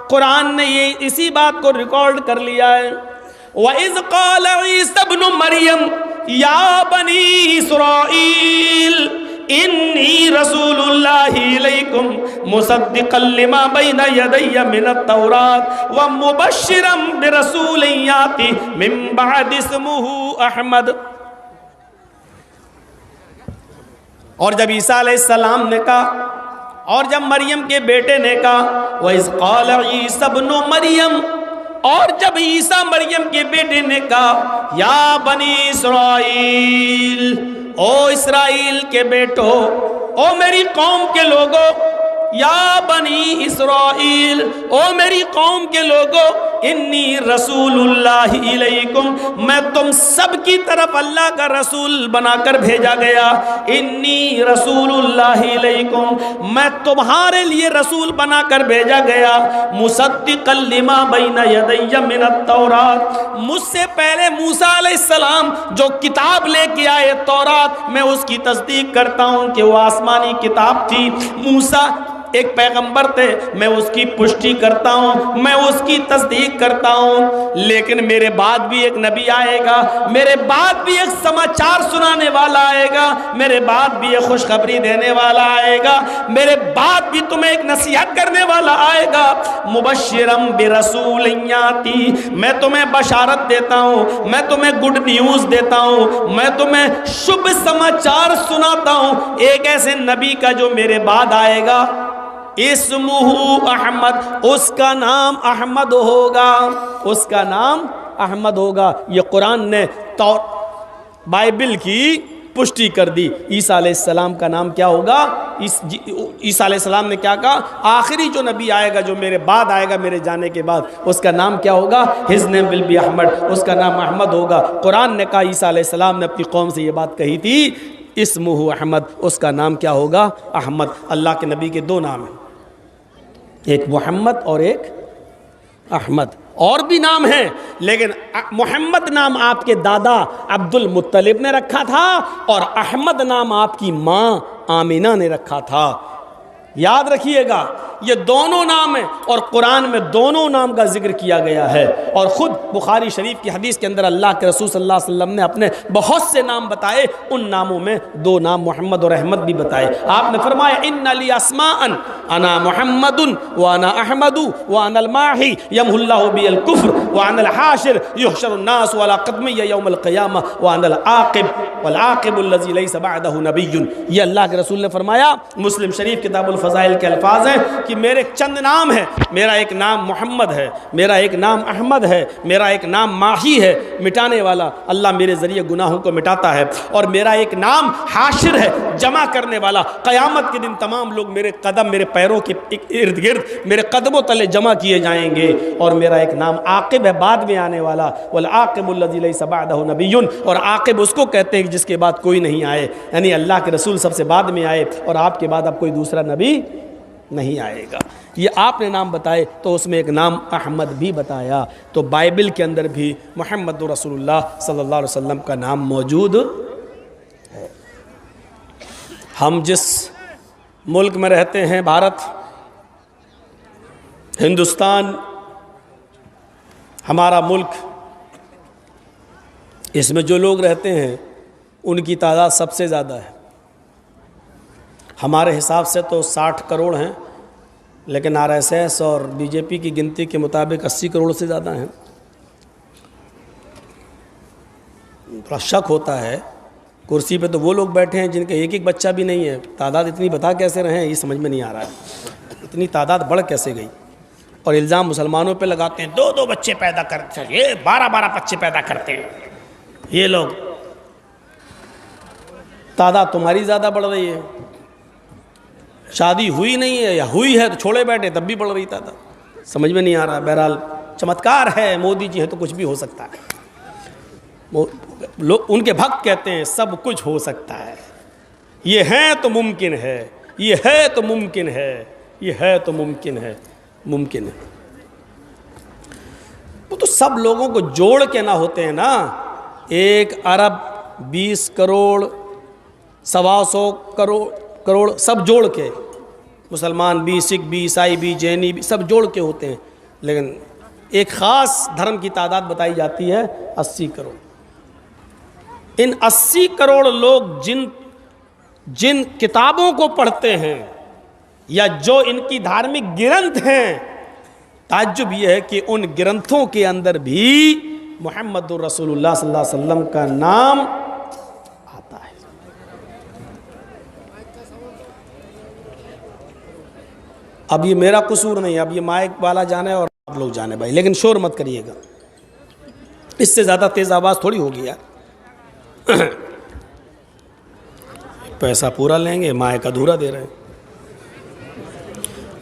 قرآن نے یہ اسی بات کو ریکارڈ کر لیا ہے. وَإِذْ قَالَ عِيسَى ابْنُ مَرْيَمَ يَا بَنِي إِسْرَائِيلَ إِنِّي رَسُولُ اللَّهِ إِلَيْكُمْ مُصَدِّقًا لِمَا بَيْنَ يَدَيَّ مِنَ التَّوْرَاةِ وَمُبَشِّرًا بِرَسُولٍ يَأْتِي مِن بَعْدِي اسْمُهُ أَحْمَدُ. اور جب عیسیٰ علیہ السلام نے کہا، اور جب مریم کے بیٹے نے کہا وَإِذْ قَالَ عِيسَى ابْنُ مَرْيَمَ، اور جب عیسیٰ مریم کے بیٹے نے کہا یا بنی اسرائیل، او اسرائیل کے بیٹو، او میری قوم کے لوگو، یا بنی اسرائیل، او میری قوم کے لوگو، انی رسول اللہ علیکم، میں تم سب کی طرف اللہ کا رسول بنا کر بھیجا گیا. انی رسول اللہ علیکم، میں تمہارے لیے رسول بنا کر بھیجا گیا. مصدقا لما بین یدی من التوراۃ، مجھ سے پہلے موسیٰ علیہ السلام جو کتاب لے کے آئے تورات، میں اس کی تصدیق کرتا ہوں کہ وہ آسمانی کتاب تھی. موسیٰ ایک پیغمبر تھے، میں اس کی پشٹی کرتا ہوں، میں اس کی تصدیق کرتا ہوں. لیکن میرے بعد بھی ایک نبی آئے گا، میرے بعد بھی ایک سماچار سنانے والا آئے گا، میرے بعد بھی ایک خوشخبری دینے والا آئے گا، میرے بعد بھی تمہیں ایک نصیحت کرنے والا آئے گا. مبشرم برسول یاتی، میں تمہیں بشارت دیتا ہوں، میں تمہیں گڈ نیوز دیتا ہوں، میں تمہیں شبھ سماچار سناتا ہوں ایک ایسے نبی کا جو میرے بعد آئے گا. اسمہ احمد، اس کا نام احمد ہوگا، اس کا نام احمد ہوگا. یہ قرآن نے بائبل کی پشٹی کر دی. عیسیٰ علیہ السلام کا نام کیا ہوگا؟ عیسیٰ علیہ السلام نے کیا کہا؟ آخری جو نبی آئے گا، جو میرے بعد آئے گا، میرے جانے کے بعد، اس کا نام کیا ہوگا؟ his name will be Ahmad, اس کا نام احمد ہوگا. قرآن نے کہا، عیسیٰ علیہ السلام نے اپنی قوم سے یہ بات کہی تھی، اسمہ احمد، اس کا نام کیا ہوگا؟ احمد. اللہ کے نبی کے دو نام ہیں، ایک محمد اور ایک احمد. اور بھی نام ہیں، لیکن محمد نام آپ کے دادا عبد المطلب نے رکھا تھا، اور احمد نام آپ کی ماں آمینہ نے رکھا تھا. یاد رکھیے گا، یہ دونوں نام ہیں، اور قرآن میں دونوں نام کا ذکر کیا گیا ہے. اور خود بخاری شریف کی حدیث کے اندر اللہ کے رسول صلی اللہ علیہ وسلم نے اپنے بہت سے نام بتائے، ان ناموں میں دو نام محمد اور احمد بھی بتائے. آپ نے فرمایا ان لی اسماء انا محمد وانا احمد وانا الماحی یمحو اللہ بی الکفر وانا الحاشر یحشر الناس ولا قدمی یوم القیامہ وانا العاقب والعاقب الذی لیس بعدہ نبی. یہ اللہ کے رسول نے فرمایا. مسلم شریف کتاب الفضائل کے الفاظ ہیں کہ میرے چند نام ہیں، میرا ایک نام محمد ہے، میرا ایک نام احمد ہے، میرا ایک نام ماحی ہے، مٹانے والا، اللہ میرے ذریعے گناہوں کو مٹاتا ہے، اور میرا ایک نام حاشر ہے، جمع کرنے والا. قیامت کے دن تمام لوگ میرے قدم، میرے پیروں کے ارد گرد، میرے قدموں تلے جمع کیے جائیں گے. اور میرا ایک نام عاقب ہے، بعد میں آنے والا، والعاقب الذی لیس بعدہ نبی، اور عاقب اس کو کہتے ہیں جس کے بعد کوئی نہیں آئے، یعنی اللہ کے رسول سب سے بعد میں آئے، اور آپ کے بعد اب کوئی دوسرا نبی نہیں آئے گا. یہ آپ نے نام بتائے تو اس میں ایک نام احمد بھی بتایا. تو بائبل کے اندر بھی محمد رسول اللہ صلی اللہ علیہ وسلم کا نام موجود ہے. ہم جس ملک میں رہتے ہیں، بھارت، ہندوستان ہمارا ملک، اس میں جو لوگ رہتے ہیں ان کی تعداد سب سے زیادہ ہے. ہمارے حساب سے تو 60 کروڑ ہیں، لیکن RSS اور BJP کی گنتی کے مطابق 80 کروڑ سے زیادہ ہیں. تھوڑا شک ہوتا ہے کرسی پہ تو وہ لوگ بیٹھے ہیں جن کا ایک ایک بچہ بھی نہیں ہے. تعداد اتنی بتا کیسے رہے ہیں یہ سمجھ میں نہیں آ رہا ہے. اتنی تعداد بڑھ کیسے گئی؟ اور الزام مسلمانوں پہ لگاتے ہیں 2 بچے پیدا کرتے ہیں, یہ 12 بچے پیدا کرتے ہیں یہ لوگ. تعداد تمہاری زیادہ بڑھ رہی ہے. شادی ہوئی نہیں ہے یا ہوئی ہے تو چھوڑے بیٹھے تب بھی بڑھ رہی تعداد. سمجھ میں نہیں آ رہا. بہرحال چمتکار ہے, مودی جی ہے تو کچھ بھی ہو سکتا ہے. لوگ ان کے بھکت کہتے ہیں سب کچھ ہو سکتا ہے, یہ ہے تو ممکن ہے, یہ ہے تو ممکن ہے, یہ ہے تو ممکن ہے, ممکن ہے. وہ تو سب لوگوں کو جوڑ کے نہ ہوتے ہیں نا. 1 ارب 20 کروڑ 125 کروڑ سب جوڑ کے, مسلمان بھی, سکھ بھی, عیسائی بھی, جینی بھی, سب جوڑ کے ہوتے ہیں. لیکن ایک خاص دھرم کی تعداد بتائی جاتی ہے 80 کروڑ. ان 80 کروڑ لوگ جن کتابوں کو پڑھتے ہیں یا جو ان کی دھارمک گرنتھ ہیں, تعجب یہ ہے کہ ان گرنتھوں کے اندر بھی محمد الرسول اللہ صلی اللہ علیہ وسلم کا نام آتا ہے. اب یہ میرا قصور نہیں, اب یہ مائک والا جانے اور آپ لوگ جانے بھائی, لیکن شور مت کریے گا, اس سے زیادہ تیز آواز تھوڑی ہوگی یار. پیسہ پورا لیں گے, مائک ادھورا دے رہے ہیں.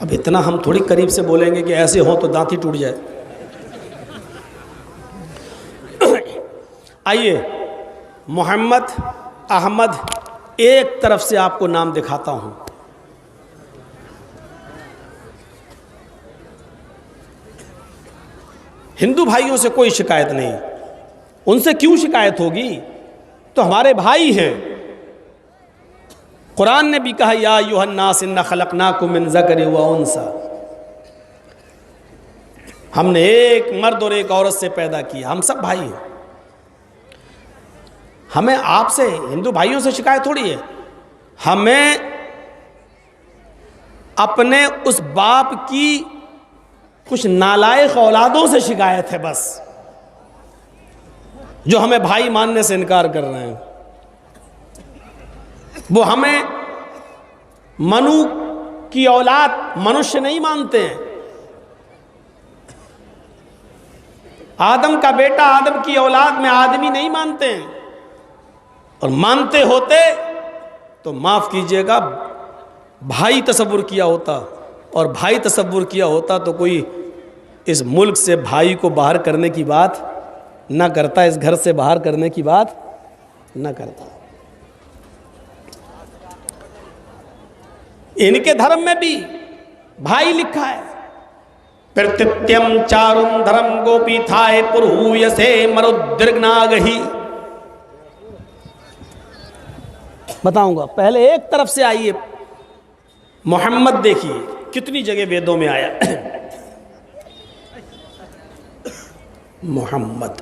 اب اتنا ہم تھوڑی قریب سے بولیں گے کہ ایسے ہو تو دانت ہی ٹوٹ جائے. آئیے محمد احمد ایک طرف سے آپ کو نام دکھاتا ہوں. ہندو بھائیوں سے کوئی شکایت نہیں, ان سے کیوں شکایت ہوگی؟ تو ہمارے بھائی ہیں. قرآن نے بھی کہا یا ایھا الناس انا خلقناکم من ذکر و انثی, ہم نے ایک مرد اور ایک عورت سے پیدا کیا, ہم سب بھائی ہیں. ہمیں آپ سے ہندو بھائیوں سے شکایت تھوڑی ہے, ہمیں اپنے اس باپ کی کچھ نالائق اولادوں سے شکایت ہے بس, جو ہمیں بھائی ماننے سے انکار کر رہے ہیں. وہ ہمیں منو کی اولاد منشیہ نہیں مانتے ہیں. آدم کا بیٹا آدم کی اولاد میں آدمی نہیں مانتے ہیں, اور مانتے ہوتے تو معاف کیجئے گا بھائی تصور کیا ہوتا, اور بھائی تصور کیا ہوتا تو کوئی اس ملک سے بھائی کو باہر کرنے کی بات نہ کرتا, اس گھر سے باہر کرنے کی بات نہ کرتا. ان کے دھرم میں بھی بھائی لکھا ہے. پرتتیم چارم دھرم گوپی تھائے پرہوی سے مرودرگناگہی. بتاؤں گا, پہلے ایک طرف سے آئیے. محمد دیکھیے کتنی جگہ ویدوں میں آیا محمد.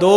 2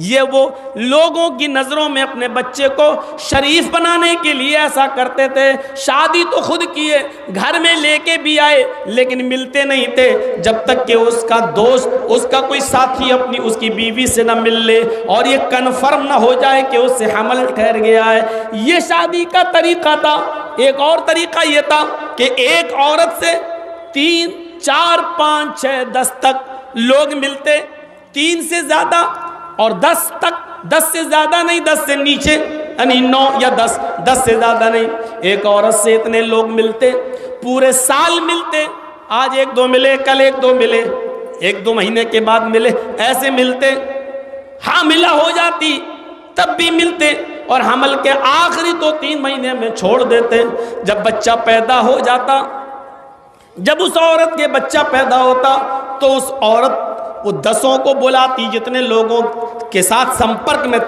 یہ وہ لوگوں کی نظروں میں اپنے بچے کو شریف بنانے کے لیے ایسا کرتے تھے. شادی تو خود کیے, گھر میں لے کے بھی آئے, لیکن ملتے نہیں تھے جب تک کہ اس کا دوست, اس کا کوئی ساتھی اپنی اس کی بیوی سے نہ مل لے اور یہ کنفرم نہ ہو جائے کہ اس سے حمل ٹھہر گیا ہے. یہ شادی کا طریقہ تھا. ایک اور طریقہ یہ تھا کہ ایک عورت سے 3, 4, 5, 6, 10 تک لوگ ملتے, 3 سے زیادہ اور 10 تک, 10 سے زیادہ نہیں, 10 سے نیچے یعنی 9 یا 10, 10 سے زیادہ نہیں. ایک عورت سے اتنے لوگ ملتے, پورے سال ملتے. آج 1-2 ملے, کل 1-2 ملے, 1-2 مہینے کے بعد ملے, ایسے ملتے. حاملہ ہو جاتی تب بھی ملتے, اور حمل کے آخری 2-3 مہینے میں چھوڑ دیتے. جب بچہ پیدا ہو جاتا, جب اس عورت کے بچہ پیدا ہوتا تو اس عورت وہ 10 کو بلاتی, جتنے لوگوں کے ساتھ سمپرک میں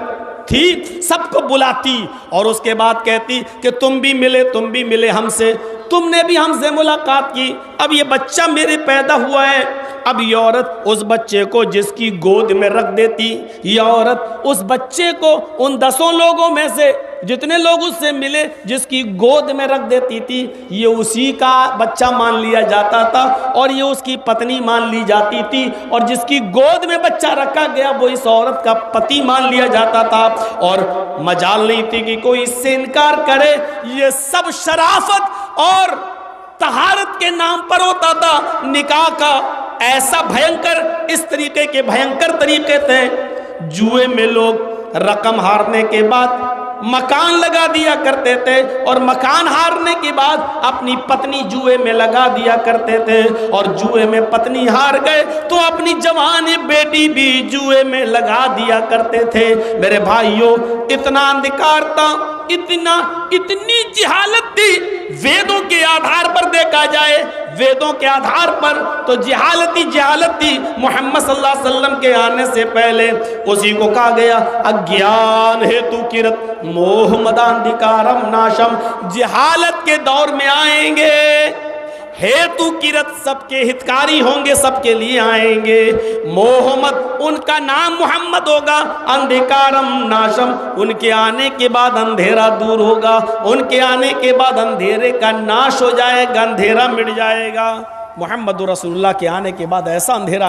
تھی سب کو بلاتی, اور اس کے بعد کہتی کہ تم بھی ملے ہم سے, تم نے بھی ہم سے ملاقات کی, اب یہ بچہ میرے پیدا ہوا ہے. اب یہ عورت اس بچے کو جس کی گود میں رکھ دیتی, یہ عورت اس بچے کو ان 10 لوگوں میں سے جتنے لوگ اس سے ملے جس کی گود میں رکھ دیتی تھی, یہ اسی کا بچہ مان لیا جاتا تھا اور یہ اس کی پتنی مان لی جاتی تھی, اور جس کی گود میں بچہ رکھا گیا وہ اس عورت کا پتی مان لیا جاتا تھا, اور مجال نہیں تھی کہ کوئی اس سے انکار کرے. یہ سب شرافت اور طہارت کے نام پر ہوتا تھا. نکاح کا ایسا بھینکر, اس طریقے کے بھینکر طریقے تھے. جوئے میں لوگ رقم ہارنے کے بعد مکان لگا دیا کرتے تھے, اور مکان ہارنے کے بعد اپنی پتنی جوئے میں لگا دیا کرتے تھے, اور جوئے میں پتنی ہار گئے تو اپنی جوان بیٹی بھی جوئے میں لگا دیا کرتے تھے. میرے بھائیوں, اتنا اندھکار تھا, اتنی جہالت تھی. ویدوں کے آدھار پر دیکھا جائے, ویدوں کے آدھار پر تو جہالت تھی. محمد صلی اللہ علیہ وسلم کے آنے سے پہلے اسی کو کہا گیا اگیان ہیتو کرت موہ مداندھکارم ناشم. جہالت کے دور میں آئیں گے, ہیتو کرت سب کے ہتکاری ہوں گے, سب کے لیے آئیں گے. محمد ان کا نام محمد ہوگا, اندھکارم ناشم ان کے آنے کے بعد اندھیرا دور ہوگا, ان کے آنے کے بعد اندھیرے کا ناش ہو جائے گا, اندھیرا مٹ جائے گا. محمد رسول اللہ کے آنے کے بعد ایسا اندھیرا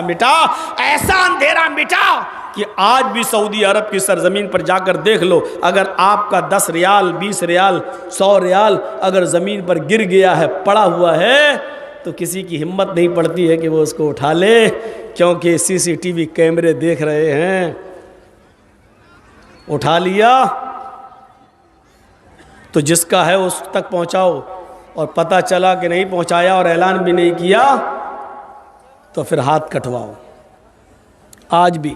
مٹا کہ آج بھی سعودی عرب کی سرزمین پر جا کر دیکھ لو, اگر آپ کا 10 ریال 20 ریال 100 ریال اگر زمین پر گر گیا ہے, پڑا ہوا ہے, تو کسی کی ہمت نہیں پڑتی ہے کہ وہ اس کو اٹھا لے, کیونکہ CCTV کیمرے دیکھ رہے ہیں. اٹھا لیا تو جس کا ہے اس تک پہنچاؤ, اور پتہ چلا کہ نہیں پہنچایا اور اعلان بھی نہیں کیا تو پھر ہاتھ کٹواؤ. آج بھی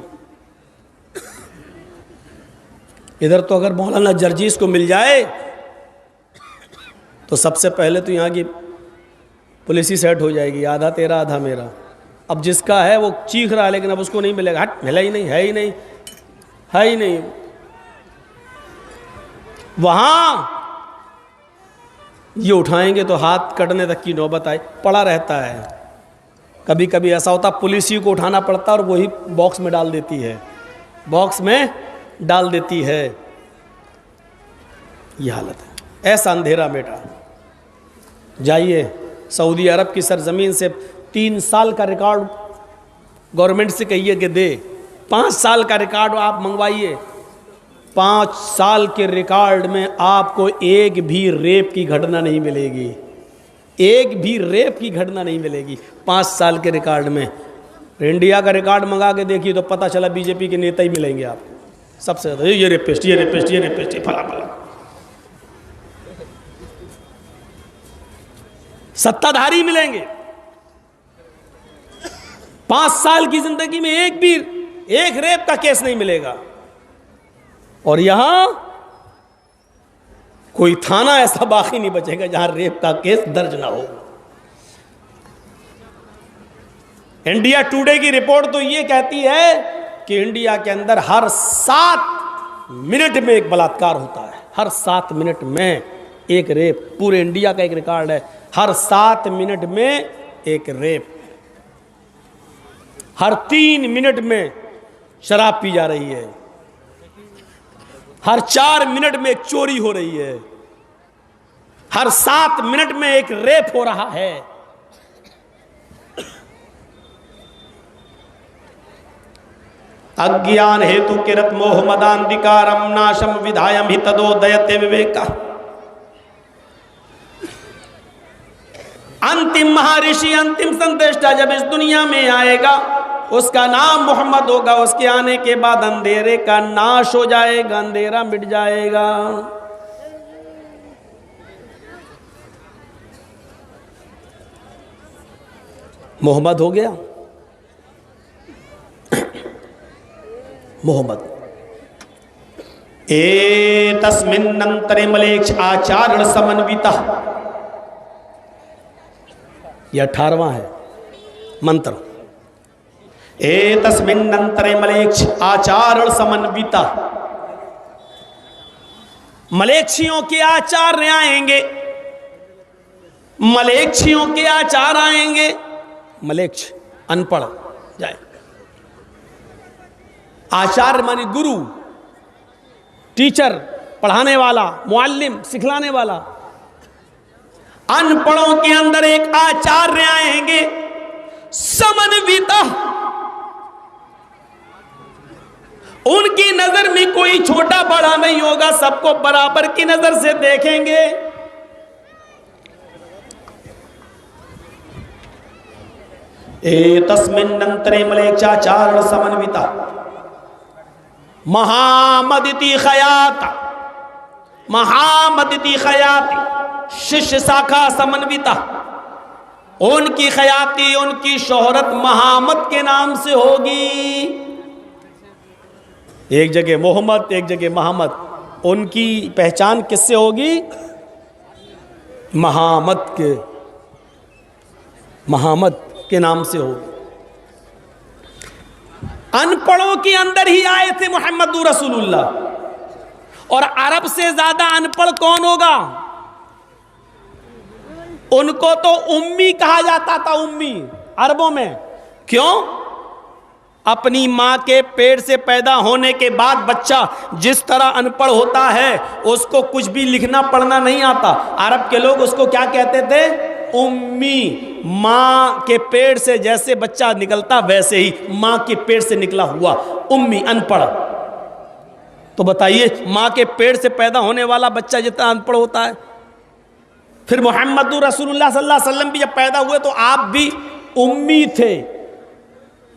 ادھر تو اگر مولانا جرجیس کو مل جائے تو سب سے پہلے تو یہاں کی پولیس ہی سیٹ ہو جائے گی, آدھا تیرا آدھا میرا. اب جس کا ہے وہ چیخ رہا ہے, لیکن اب اس کو نہیں ملے گا. ہٹ, ملا ہی نہیں, ہے ہی نہیں. وہاں یہ اٹھائیں گے تو ہاتھ کٹنے تک کی نوبت آئے, پڑا رہتا ہے. کبھی کبھی ایسا ہوتا پولیس ہی کو اٹھانا پڑتا اور وہی باکس میں ڈال دیتی ہے. یہ حالت ہے. ایسا اندھیرا بیٹا. جائیے سعودی عرب کی سرزمین سے 3 سال کا ریکارڈ گورنمنٹ سے کہیے کہ دے, 5 سال کا ریکارڈ آپ منگوائیے. 5 سال کے ریکارڈ میں آپ کو ایک بھی ریپ کی گھٹنا نہیں ملے گی, ایک بھی ریپ کی گھٹنا نہیں ملے گی 5 سال کے ریکارڈ میں. انڈیا کا ریکارڈ منگا کے دیکھیے تو پتہ چلا BJP کے نیتا ہی ملیں گے آپ کو سب سے زیادہ. یہ ریپسٹ پھلا ستہ دھاری ملیں گے. 5 سال کی زندگی میں ایک ریپ کا کیس نہیں ملے گا. اور یہاں کوئی تھانہ ایسا باقی نہیں بچے گا جہاں ریپ کا کیس درج نہ ہو. انڈیا ٹوڈے کی رپورٹ تو یہ کہتی ہے کہ انڈیا کے اندر ہر 7 منٹ میں ایک بلاತ್ಕಾರ ہوتا ہے, ہر 7 منٹ میں ایک ریپ. پورے انڈیا کا ایک ریکارڈ ہے, ہر 7 منٹ میں ایک ریپ. ہر 3 منٹ میں شراب پی جا رہی ہے. ہر 4 منٹ میں ایک چوری ہو رہی ہے، ہر 7 منٹ میں ایک ریپ ہو رہا ہے۔ اگیان ہیتو کرت موہ مداندھکارم ناشم ودھایم ہتدو دیتے وویکا۔ انتم مہارشی، انتم سنتشٹا جب اس دنیا میں آئے گا، اس کا نام محمد ہوگا، اس کے آنے کے بعد اندھیرے کا ناش ہو جائے گا، اندھیرا مٹ جائے گا۔ محمد ہو گیا، محمد تسمن ننترے ملیکش آچارن سمنویتا، یہ 18واں ہے منتر۔ تسمن ننترے ملیکش آچارن سمنویتا، ملیکشیوں کے آچار آئیں گے، ملیکشیوں کے آچار آئیں گے۔ ملیکش ان پڑھ جائے، آچار مانی گرو، ٹیچر، پڑھانے والا، معلم، سکھلانے والا۔ ان پڑھوں کے اندر ایک آچاریہ آئیں گے، سمنویتا، ان کی نظر میں کوئی چھوٹا بڑا نہیں ہوگا، سب کو برابر کی نظر سے دیکھیں گے۔ تسمن ننترے ملیکشاچارن سمنویتا مہامدتی خیات، مہامدتی خیات شش ساکھا سمنویتا، ان کی خیاتی، ان کی شہرت مہامد کے نام سے ہوگی۔ ایک جگہ محمد، ایک جگہ محمد، ان کی پہچان کس سے ہوگی؟ مہامد کے، مہامد کے نام سے ہوگی۔ ان پڑھوں کے اندر ہی آئے تھے محمد رسول اللہ، اور عرب سے زیادہ ان پڑھ کون ہوگا؟ ان کو تو امی کہا جاتا تھا، امی عربوں میں۔ کیوں؟ اپنی ماں کے پیٹ سے پیدا ہونے کے بعد بچہ جس طرح ان پڑھ ہوتا ہے، اس کو کچھ بھی لکھنا پڑھنا نہیں آتا، عرب کے لوگ اس کو کیا کہتے تھے؟ امی۔ ماں کے پیٹ سے جیسے بچہ نکلتا ویسے ہی ماں کے پیٹ سے نکلا ہوا امی، ان پڑھ۔ تو بتائیے ماں کے پیٹ سے پیدا ہونے والا بچہ جتنا ان پڑھ ہوتا ہے، پھر محمد رسول اللہ صلی اللہ علیہ وسلم بھی جب پیدا ہوئے تو آپ بھی امی تھے۔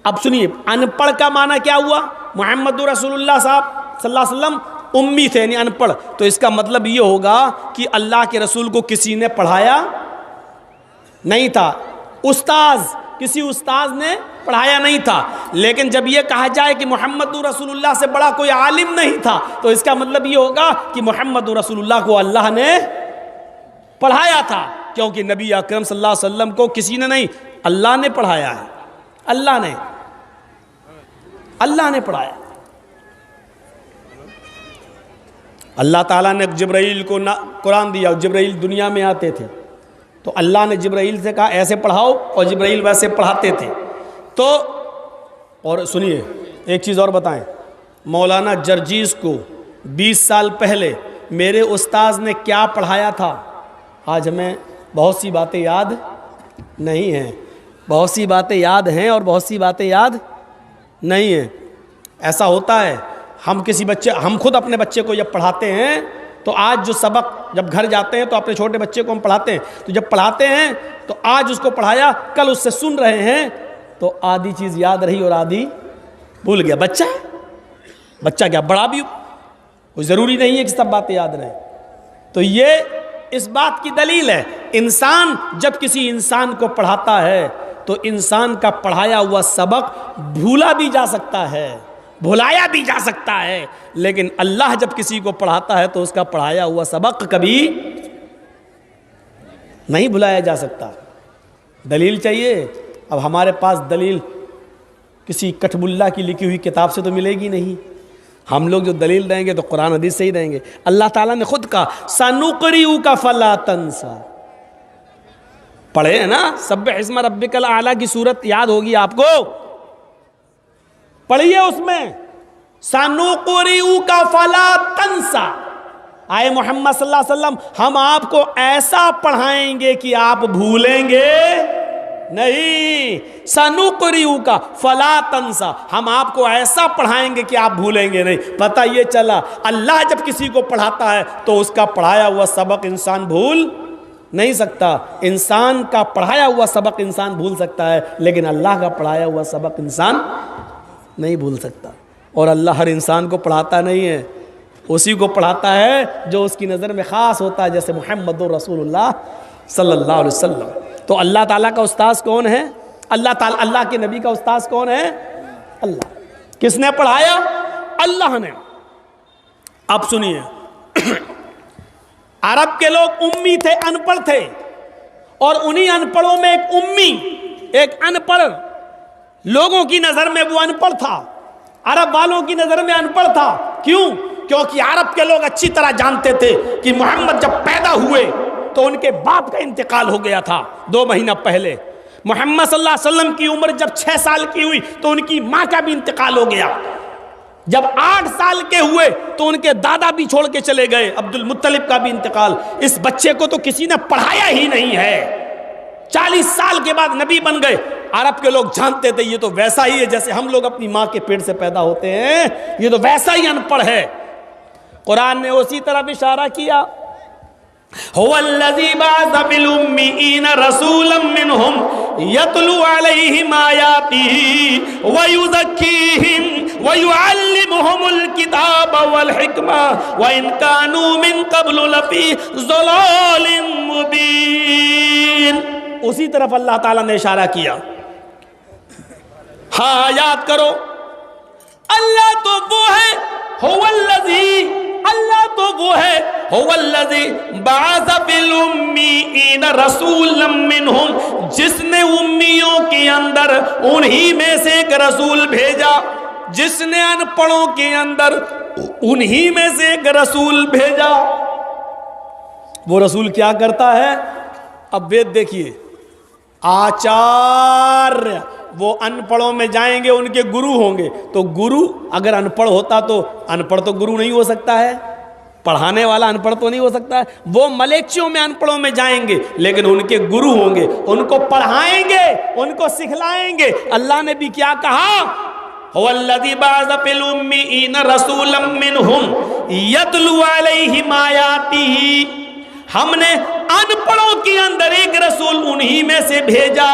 اب سنیے، ان پڑھ کا معنی کیا ہوا؟ محمد رسول اللہ صاحب صلی اللہ علیہ وسلم امی تھے، یعنی ان پڑھ۔ تو اس کا مطلب یہ ہوگا کہ اللہ کے رسول کو کسی نے پڑھایا نہیں تھا، استاذ، کسی استاذ نے پڑھایا نہیں تھا۔ لیکن جب یہ کہا جائے کہ محمد رسول اللہ سے بڑا کوئی عالم نہیں تھا، تو اس کا مطلب یہ ہوگا کہ محمد رسول اللہ کو اللہ نے پڑھایا تھا، کیونکہ نبی اکرم صلی اللہ علیہ وسلم کو کسی نے نہیں، اللہ نے پڑھایا ہے، اللہ نے پڑھایا۔ اللہ تعالیٰ نے جبرائیل کو قرآن دیا، جبرائیل دنیا میں آتے تھے تو اللہ نے جبرائیل سے کہا ایسے پڑھاؤ، اور جبرائیل ویسے پڑھاتے تھے۔ تو اور سنیے ایک چیز اور بتائیں، مولانا جرجیز کو 20 سال پہلے میرے استاذ نے کیا پڑھایا تھا؟ آج ہمیں بہت سی باتیں یاد نہیں ہیں، بہت سی باتیں یاد ہیں اور بہت سی باتیں یاد نہیں ہیں۔ ایسا ہوتا ہے، ہم خود اپنے بچے کو جب پڑھاتے ہیں تو آج جو سبق جب گھر جاتے ہیں تو اپنے چھوٹے بچے کو ہم پڑھاتے ہیں، تو جب پڑھاتے ہیں تو آج اس کو پڑھایا، کل اس سے سن رہے ہیں تو آدھی چیز یاد رہی اور آدھی بھول گیا۔ بچہ ہے، بچہ کیا بڑا بھی، کوئی ضروری نہیں ہے کہ سب باتیں یاد رہیں۔ تو یہ اس بات کی دلیل ہے، انسان جب کسی انسان کو پڑھاتا ہے تو انسان کا پڑھایا ہوا سبق بھولا بھی جا سکتا ہے، بھلایا بھی جا سکتا ہے، لیکن اللہ جب کسی کو پڑھاتا ہے تو اس کا پڑھایا ہوا سبق کبھی نہیں بھلایا جا سکتا۔ دلیل چاہیے؟ اب ہمارے پاس دلیل کسی کٹب اللہ کی لکھی ہوئی کتاب سے تو ملے گی نہیں، ہم لوگ جو دلیل دیں گے تو قرآن حدیث سے ہی دیں گے۔ اللہ تعالیٰ نے خود کہا سَنُقْرِئُكَ فَلَا تَنْسَى، پڑھے ہیں نا، سبح اسم ربک الاعلیٰ کی صورت یاد ہوگی آپ کو، پڑھیے اس میں سَنُقْرِئُكَ فَلَا تَنْسَى، آئے محمد صلی اللہ علیہ وسلم ہم آپ کو ایسا پڑھائیں گے کہ آپ بھولیں گے نہیں. سَنُقْرِئُكَ فَلَا تَنْسَى، ہم آپ کو ایسا پڑھائیں گے کہ آپ بھولیں گے نہیں. پتہ یہ چلا اللہ جب کسی کو پڑھاتا ہے تو اس کا پڑھایا ہوا سبق انسان بھول نہیں سکتا. انسان کا پڑھایا ہوا سبق انسان بھول سکتا ہے، لیکن اللہ کا پڑھایا ہوا سبق انسان نہیں بھول سکتا. اور اللہ ہر انسان کو پڑھاتا نہیں ہے، اسی کو پڑھاتا ہے جو اس کی نظر میں خاص ہوتا ہے، جیسے محمد رسول اللہ صلی اللہ علیہ وسلم. تو اللہ تعالیٰ کا استاذ کون ہے؟ اللہ کے نبی کا استاذ کون ہے؟ اللہ. کس نے پڑھایا؟ اللہ نے. اب سنیے، عرب کے لوگ امی تھے، ان پڑھ تھے، اور انہی ان پڑھوں میں ایک امی، ایک ان پڑھ لوگوں کی نظر میں وہ ان پڑھ تھا، عرب والوں کی نظر میں ان پڑھ تھا. کیوں؟ کیونکہ عرب کے لوگ اچھی طرح جانتے تھے کہ محمد جب پیدا ہوئے تو ان کے باپ کا انتقال ہو گیا تھا 2 مہینہ پہلے. محمد صلی اللہ علیہ وسلم کی عمر جب 6 سال کی ہوئی تو ان کی ماں کا بھی انتقال ہو گیا. جب 8 سال کے ہوئے تو ان کے دادا بھی چھوڑ کے چلے گئے، عبد المطلب کا بھی انتقال. اس بچے کو تو کسی نے پڑھایا ہی نہیں ہے. 40 سال کے بعد نبی بن گئے. عرب کے لوگ جانتے تھے یہ تو ویسا ہی ہے جیسے ہم لوگ اپنی ماں کے پیٹ سے پیدا ہوتے ہیں، یہ تو ویسا ہی ان پڑھ ہے. قرآن نے اسی طرف اشارہ کیا، هو الذي بعث بالأميين رسولا منهم يتلو عليهم آياته ويزكيهم ويعلمهم الكتاب والحكمة وإن كانوا من قبل لفي ضلال مبين. اسی طرف اللہ تعالیٰ نے اشارہ کیا. ہاں یاد کرو، اللہ تو وہ ہے، هو الذي، اللہ تو وہ ہے، هو الذی بعث بالأمیین رسولا منہم، جس نے امیوں کے اندر انہی میں سے ایک رسول بھیجا، جس نے ان پڑھوں کے اندر انہی میں سے ایک رسول بھیجا. وہ رسول کیا کرتا ہے؟ اب وید دیکھیے، آچاریہ، وہ ان پڑھوں میں جائیں گے، ان کے گرو ہوں گے. تو گرو اگر ان پڑھ ہوتا تو ان پڑھ تو گرو نہیں ہو سکتا ہے، پڑھانے والا ان پڑھ تو نہیں ہو سکتا ہے. وہ ملیکچیوں میں ان پڑھوں میں جائیں گے، لیکن ان کے گرو ہوں گے، ان کو پڑھائیں گے، ان کو سکھلائیں گے. اللہ نے بھی کیا کہا؟ هو الذی بعث بالأمیین رسولا منہم یتلو علیہم آیاتہ، ہم نے ان پڑھوں کے اندر ایک رسول انہی میں سے بھیجا.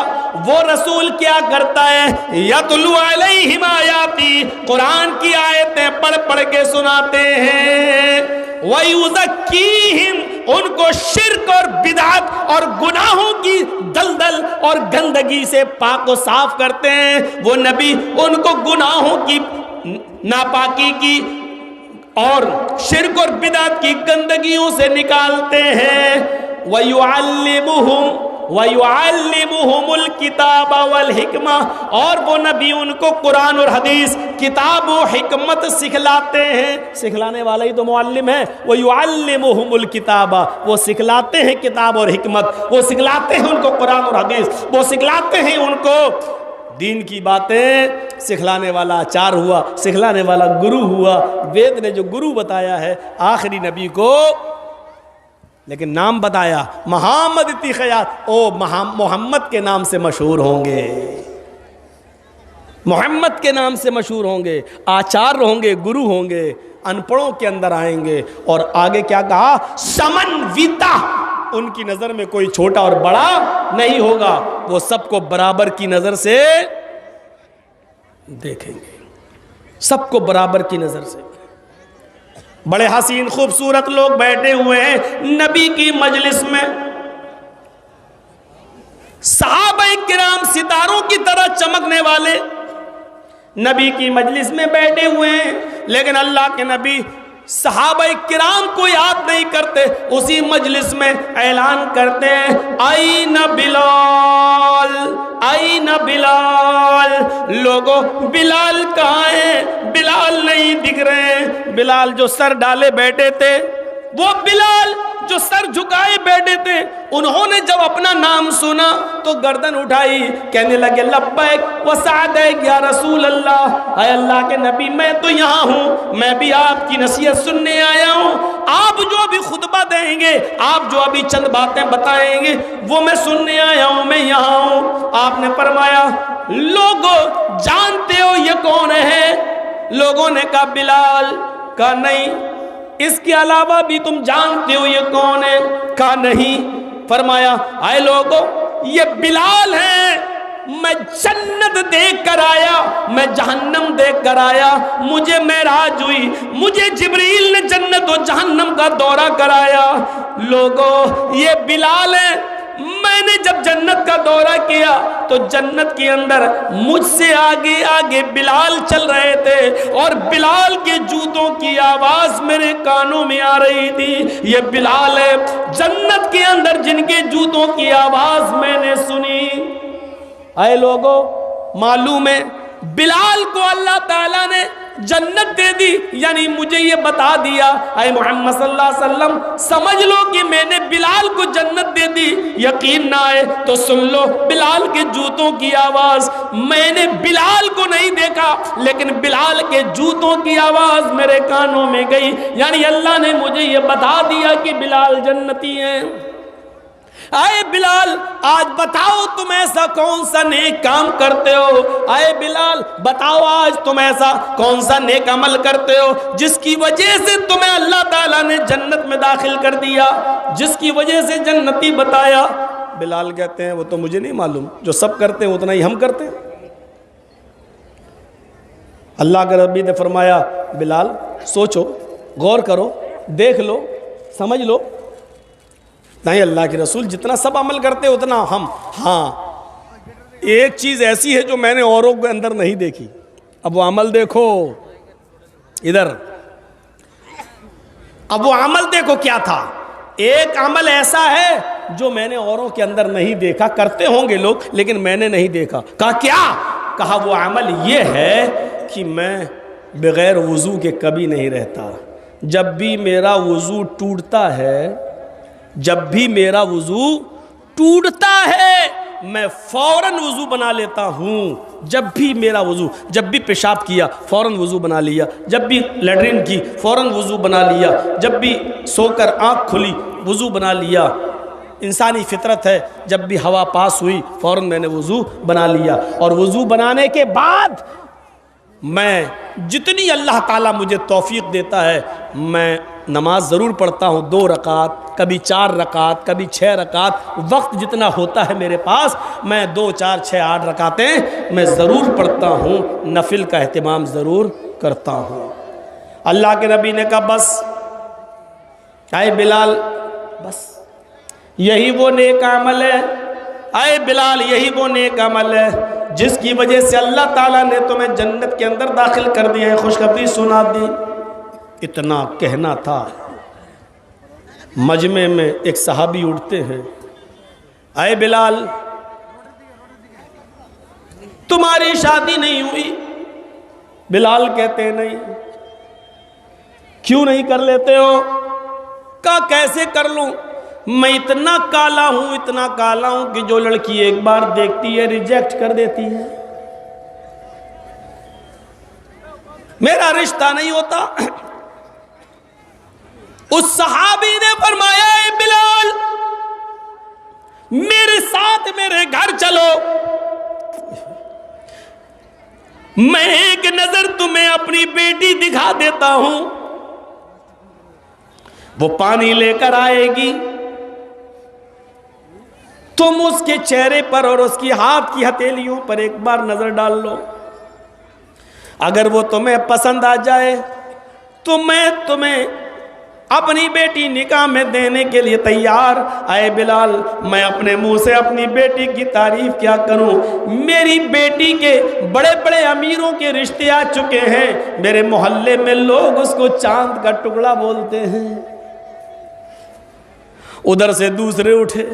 وہ رسول کیا کرتا ہے؟ یتلو علیہم آیاتی، قرآن کی آیتیں پڑھ پڑھ کے سناتے ہیں. وَيُزَكِّيهِمْ، ان کو شرک اور بدعت اور گناہوں کی دلدل اور گندگی سے پاک و صاف کرتے ہیں. وہ نبی ان کو گناہوں کی، ناپاکی کی اور شرک اور بدعت کی گندگیوں سے نکالتے ہیں. وَيُعَلِّمُهُمُ الْكِتَابَ وَالْحِكْمَةَ، اور وہ نبی ان کو قرآن اور حدیث، کتاب و حکمت سکھلاتے ہیں. سکھلانے والا ہی تو معلم ہے. وَيُعَلِّمُهُمُ الْكِتَابَ، وہ سکھلاتے ہیں کتاب اور حکمت، وہ سکھلاتے ہیں ان کو قرآن اور حدیث، وہ سکھلاتے ہیں ان کو دین کی باتیں. سکھلانے والا آچار ہوا، سکھلانے والا گرو ہوا. وید نے جو گرو بتایا ہے آخری نبی کو، لیکن نام بتایا محمد اتخیات، او محمد کے نام سے مشہور ہوں گے، محمد کے نام سے مشہور ہوں گے، آچار ہوں گے، گرو ہوں گے، ان پڑھوں کے اندر آئیں گے. اور آگے کیا کہا؟ سمنویتا، ان کی نظر میں کوئی چھوٹا اور بڑا نہیں ہوگا، وہ سب کو برابر کی نظر سے دیکھیں گے، سب کو برابر کی نظر سے. بڑے حسین خوبصورت لوگ بیٹھے ہوئے ہیں نبی کی مجلس میں، صحابہ کرام ستاروں کی طرح چمکنے والے نبی کی مجلس میں بیٹھے ہوئے ہیں. لیکن اللہ کے نبی صحابہ کرام کو یاد نہیں کرتے، اسی مجلس میں اعلان کرتے ہیں، آئین بلال، آئین بلال، لوگوں بلال کہاں ہیں؟ بلال نہیں دکھ رہے ہیں. بلال جو سر ڈالے بیٹھے تھے، وہ بلال جو سر جھکائے بیٹھے تھے انہوں نے جب اپنا نام سنا تو گردن اٹھائی، کہنے لگے لبیک و سعدیک یا رسول اللہ، اے اللہ کے نبی میں تو یہاں ہوں، میں بھی آپ کی نصیحت سننے آیا ہوں، آپ جو ابھی خطبہ دیں گے، آپ جو ابھی چند باتیں بتائیں گے وہ میں سننے آیا ہوں، میں یہاں ہوں۔ آپ نے فرمایا لوگوں جانتے ہو یہ کون ہے؟ لوگوں نے کہا بلال۔ کہا نہیں، اس کے علاوہ بھی تم جانتے ہو یہ کون ہے؟ کہا نہیں۔ فرمایا اے لوگوں یہ بلال ہے، میں جنت دیکھ کر آیا، میں جہنم دیکھ کر آیا، مجھے معراج ہوئی، مجھے جبریل نے جنت و جہنم کا دورہ کرایا۔ لوگوں یہ بلال ہے، میں نے جب جنت کا دورہ کیا تو جنت کے اندر مجھ سے آگے آگے بلال چل رہے تھے اور بلال کے جوتوں کی آواز میرے کانوں میں آ رہی تھی۔ یہ بلال ہے جنت کے اندر جن کے جوتوں کی آواز میں نے سنی۔ اے لوگوں معلوم ہے بلال کو اللہ تعالیٰ نے جنت دے دی، یعنی مجھے یہ بتا دیا اے محمد صلی اللہ علیہ وسلم سمجھ لو کہ میں نے بلال کو جنت دے دی۔ یقین نہ آئے تو سن لو بلال کے جوتوں کی آواز، میں نے بلال کو نہیں دیکھا لیکن بلال کے جوتوں کی آواز میرے کانوں میں گئی، یعنی اللہ نے مجھے یہ بتا دیا کہ بلال جنتی ہیں۔ اے بلال آج بتاؤ تم ایسا کون سا نیک کام کرتے ہو؟ اے بلال بتاؤ آج تم ایسا کون سا نیک عمل کرتے ہو جس کی وجہ سے تمہیں اللہ تعالیٰ نے جنت میں داخل کر دیا، جس کی وجہ سے جنتی بتایا؟ بلال کہتے ہیں وہ تو مجھے نہیں معلوم، جو سب کرتے ہیں اتنا ہی ہم کرتے ہیں۔ اللہ کے ربی نے فرمایا بلال سوچو، غور کرو، دیکھ لو، سمجھ لو۔ نہیں اللہ کے رسول جتنا سب عمل کرتے اتنا ہم، ہاں ایک چیز ایسی ہے جو میں نے اوروں کے اندر نہیں دیکھی۔ اب وہ عمل دیکھو ادھر، اب وہ عمل دیکھو کیا تھا۔ ایک عمل ایسا ہے جو میں نے اوروں کے اندر نہیں دیکھا، کرتے ہوں گے لوگ لیکن میں نے نہیں دیکھا۔ کہا کیا؟ کہا وہ عمل یہ ہے کہ میں بغیر وضو کے کبھی نہیں رہتا، جب بھی میرا وضو ٹوٹتا ہے، جب بھی میرا وضو ٹوٹتا ہے میں فوراً وضو بنا لیتا ہوں۔ جب بھی میرا وضو، جب بھی پیشاب کیا فوراً وضو بنا لیا، جب بھی لیٹرین کی فوراً وضو بنا لیا، جب بھی سو کر آنکھ کھلی وضو بنا لیا۔ انسانی فطرت ہے، جب بھی ہوا پاس ہوئی فوراً میں نے وضو بنا لیا، اور وضو بنانے کے بعد میں جتنی اللہ تعالیٰ مجھے توفیق دیتا ہے میں نماز ضرور پڑھتا ہوں، 2 رکعت، کبھی 4 رکعت، کبھی 6 رکعت، وقت جتنا ہوتا ہے میرے پاس میں 2 4 6 8 رکعتیں میں ضرور پڑھتا ہوں، نفل کا اہتمام ضرور کرتا ہوں۔ اللہ کے نبی نے کہا بس اے بلال بس یہی وہ نیک عمل ہے، اے بلال یہی وہ نیک عمل ہے جس کی وجہ سے اللہ تعالیٰ نے تمہیں جنت کے اندر داخل کر دیا ہے، خوشخبری سنا دی۔ اتنا کہنا تھا، مجمع میں ایک صحابی اٹھتے ہیں، اے بلال تمہاری شادی نہیں ہوئی؟ بلال کہتے ہیں نہیں۔ کیوں نہیں کر لیتے ہو؟ کہا کیسے کر لوں، میں اتنا کالا ہوں، اتنا کالا ہوں کہ جو لڑکی ایک بار دیکھتی ہے ریجیکٹ کر دیتی ہے، میرا رشتہ نہیں ہوتا۔ اس صحابی نے فرمایا اے بلال میرے ساتھ میرے گھر چلو، میں ایک نظر تمہیں اپنی بیٹی دکھا دیتا ہوں۔ وہ پانی لے کر آئے گی، تم اس کے چہرے پر اور اس کی ہاتھ کی ہتھیلیوں پر ایک بار نظر ڈال لو، اگر وہ تمہیں پسند آ جائے تو میں تمہیں اپنی بیٹی نکاح میں دینے کے لیے تیار۔ اے بلال میں اپنے منہ سے اپنی بیٹی کی تعریف کیا کروں، میری بیٹی کے بڑے بڑے امیروں کے رشتے آ چکے ہیں، میرے محلے میں لوگ اس کو چاند کا ٹکڑا بولتے ہیں۔ ادھر سے دوسرے اٹھے،